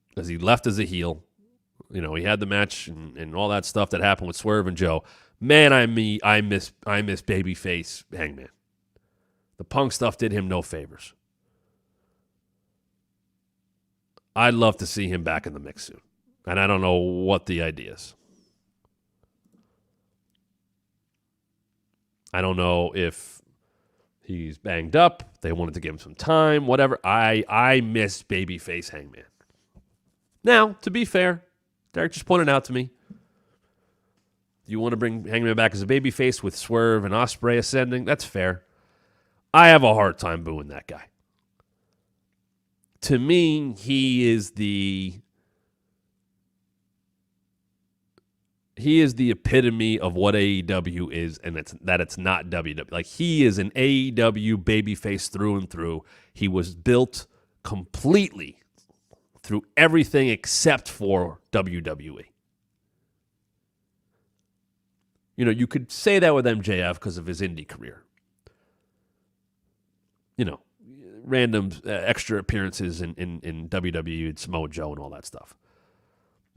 because he left as a heel. You know, he had the match and all that stuff that happened with Swerve and Joe. Man, I miss babyface Hangman. The Punk stuff did him no favors. I'd love to see him back in the mix soon. And I don't know what the idea is. I don't know if he's banged up. They wanted to give him some time, whatever. I miss babyface Hangman. Now, to be fair, Derek just pointed out to me, you want to bring Hangman back as a babyface with Swerve and Ospreay ascending? That's fair. I have a hard time booing that guy. To me, he is the epitome of what AEW is, and it's not WWE. Like, he is an AEW babyface through and through. He was built completely through everything except for WWE. You know, you could say that with MJF because of his indie career. You know, random extra appearances in WWE and Samoa Joe and all that stuff.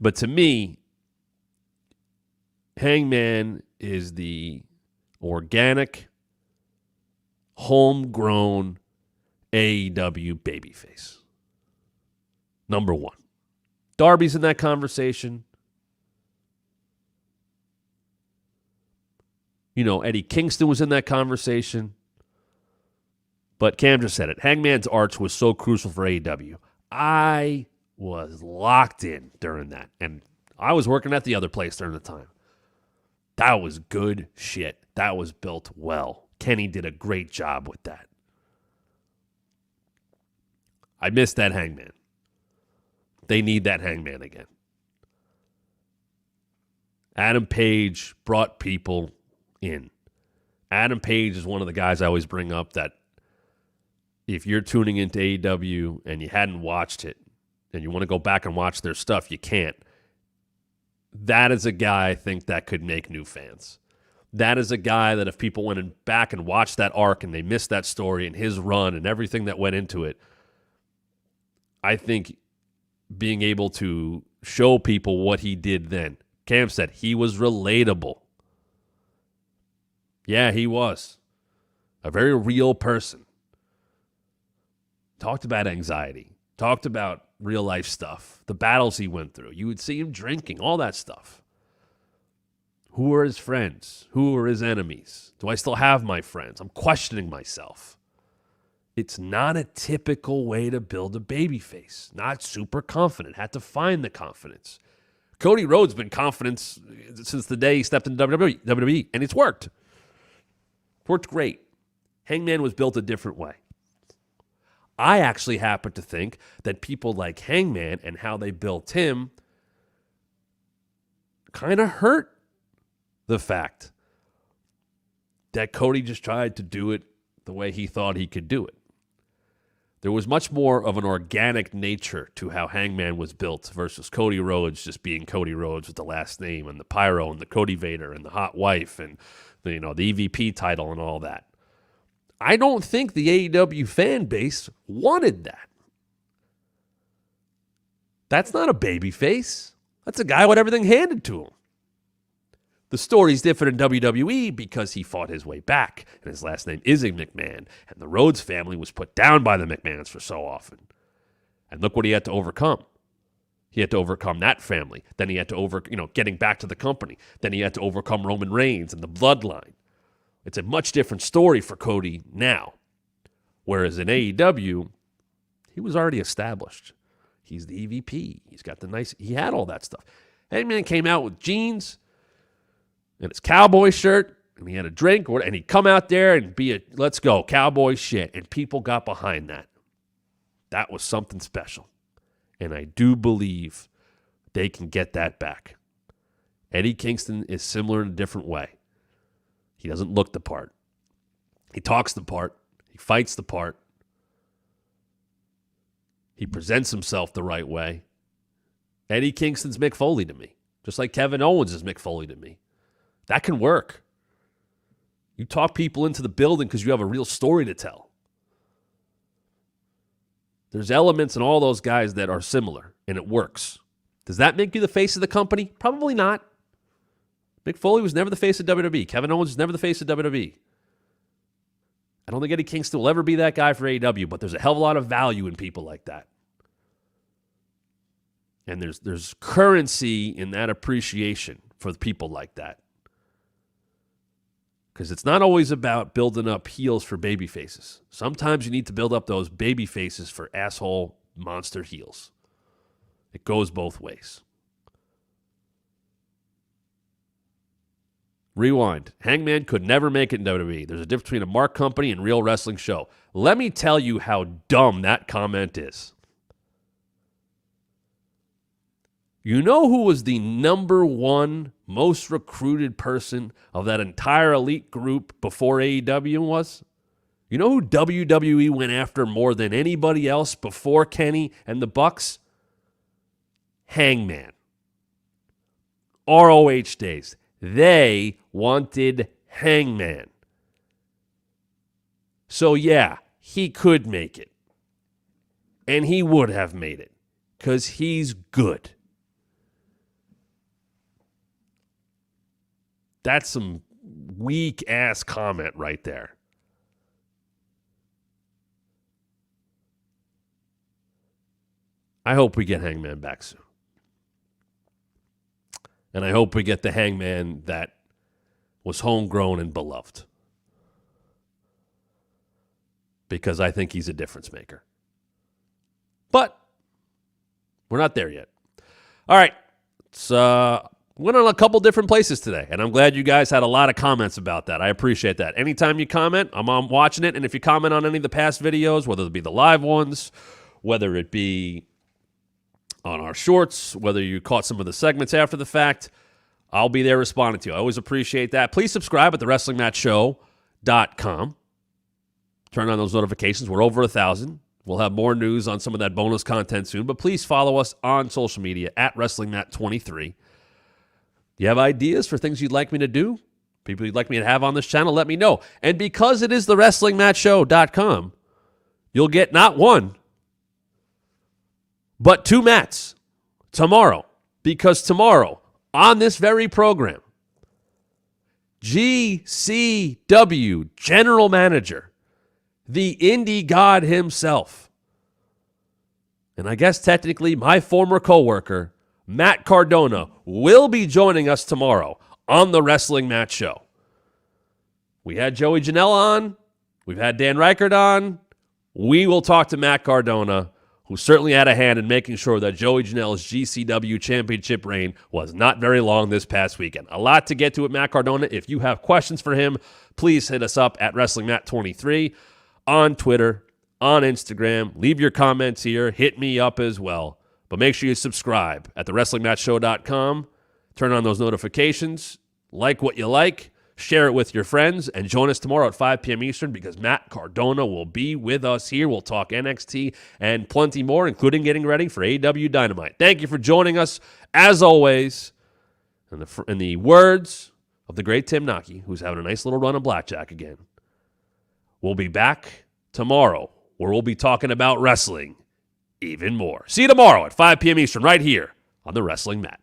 But to me, Hangman is the organic, homegrown AEW babyface. Number one. Darby's in that conversation. You know, Eddie Kingston was in that conversation. But Cam just said it. Hangman's arch was so crucial for AEW. I was locked in during that. And I was working at the other place during the time. That was good shit. That was built well. Kenny did a great job with that. I miss that Hangman. They need that Hangman again. Adam Page brought people in. Adam Page is one of the guys I always bring up that if you're tuning into AEW and you hadn't watched it and you want to go back and watch their stuff, you can't. That is a guy I think that could make new fans. That is a guy that if people went back and watched that arc and they missed that story and his run and everything that went into it, I think being able to show people what he did then. Cam said he was relatable. Yeah, he was. A very real person. Talked about anxiety. Talked about real life stuff. The battles he went through. You would see him drinking. All that stuff. Who are his friends? Who are his enemies? Do I still have my friends? I'm questioning myself. It's not a typical way to build a babyface. Not super confident. Had to find the confidence. Cody Rhodes been confident since the day he stepped into WWE, and it's worked. Worked great. Hangman was built a different way. I actually happen to think that people like Hangman and how they built him kind of hurt the fact that Cody just tried to do it the way he thought he could do it. There was much more of an organic nature to how Hangman was built versus Cody Rhodes just being Cody Rhodes with the last name and the pyro and the Cody Vader and the hot wife and the EVP title and all that. I don't think the AEW fan base wanted that. That's not a babyface. That's a guy with everything handed to him. The story's different in WWE because he fought his way back, and his last name is McMahon, and the Rhodes family was put down by the McMahons for so often. And look what he had to overcome. He had to overcome that family. Then he had to getting back to the company. Then he had to overcome Roman Reigns and the bloodline. It's a much different story for Cody now. Whereas in AEW, he was already established. He's the EVP. He had all that stuff. Hangman came out with jeans and his cowboy shirt, and he had a drink, and he'd come out there and be let's go, cowboy shit. And people got behind that. That was something special. And I do believe they can get that back. Eddie Kingston is similar in a different way. He doesn't look the part. He talks the part. He fights the part. He presents himself the right way. Eddie Kingston's Mick Foley to me, just like Kevin Owens is Mick Foley to me. That can work. You talk people into the building because you have a real story to tell. There's elements in all those guys that are similar, and it works. Does that make you the face of the company? Probably not. Mick Foley was never the face of WWE. Kevin Owens was never the face of WWE. I don't think Eddie Kingston will ever be that guy for AEW, but there's a hell of a lot of value in people like that. And there's currency in that appreciation for people like that. Because it's not always about building up heels for baby faces. Sometimes you need to build up those baby faces for asshole monster heels. It goes both ways. Rewind. Hangman could never make it in WWE. There's a difference between a mark company and real wrestling show. Let me tell you how dumb that comment is. You know who was the number one most recruited person of that entire elite group before AEW was? You know who WWE went after more than anybody else before Kenny and the Bucks? Hangman. ROH days. They wanted Hangman. So yeah, he could make it. And he would have made it. Because he's good. That's some weak-ass comment right there. I hope we get Hangman back soon. And I hope we get the Hangman that was homegrown and beloved. Because I think he's a difference maker. But we're not there yet. All right. Went on a couple different places today, and I'm glad you guys had a lot of comments about that. I appreciate that. Anytime you comment, I'm watching it, and if you comment on any of the past videos, whether it be the live ones, whether it be on our shorts, whether you caught some of the segments after the fact, I'll be there responding to you. I always appreciate that. Please subscribe at thewrestlingmatchshow.com. Turn on those notifications. We're over 1,000. We'll have more news on some of that bonus content soon, but please follow us on social media at WrestlingMat23. You have ideas for things you'd like me to do? People you'd like me to have on this channel? Let me know. And because it is thewrestlingmatchshow.com, you'll get not one, but two Matts tomorrow. Because tomorrow, on this very program, GCW General Manager, the indie god himself, and I guess technically my former coworker, Matt Cardona, will be joining us tomorrow on the Wrestling Match Show. We had Joey Janela on. We've had Dan Reichert on. We will talk to Matt Cardona, who certainly had a hand in making sure that Joey Janela's GCW championship reign was not very long this past weekend. A lot to get to with Matt Cardona. If you have questions for him, please hit us up at WrestlingMat23 on Twitter, on Instagram. Leave your comments here. Hit me up as well. But make sure you subscribe at thewrestlingmatchshow.com. Turn on those notifications. Like what you like. Share it with your friends. And join us tomorrow at 5 p.m. Eastern because Matt Cardona will be with us here. We'll talk NXT and plenty more, including getting ready for AEW Dynamite. Thank you for joining us. As always, in the words of the great Tim Nocky, who's having a nice little run of blackjack again, we'll be back tomorrow where we'll be talking about wrestling even more. See you tomorrow at 5 p.m. Eastern right here on the Wrestling Mat.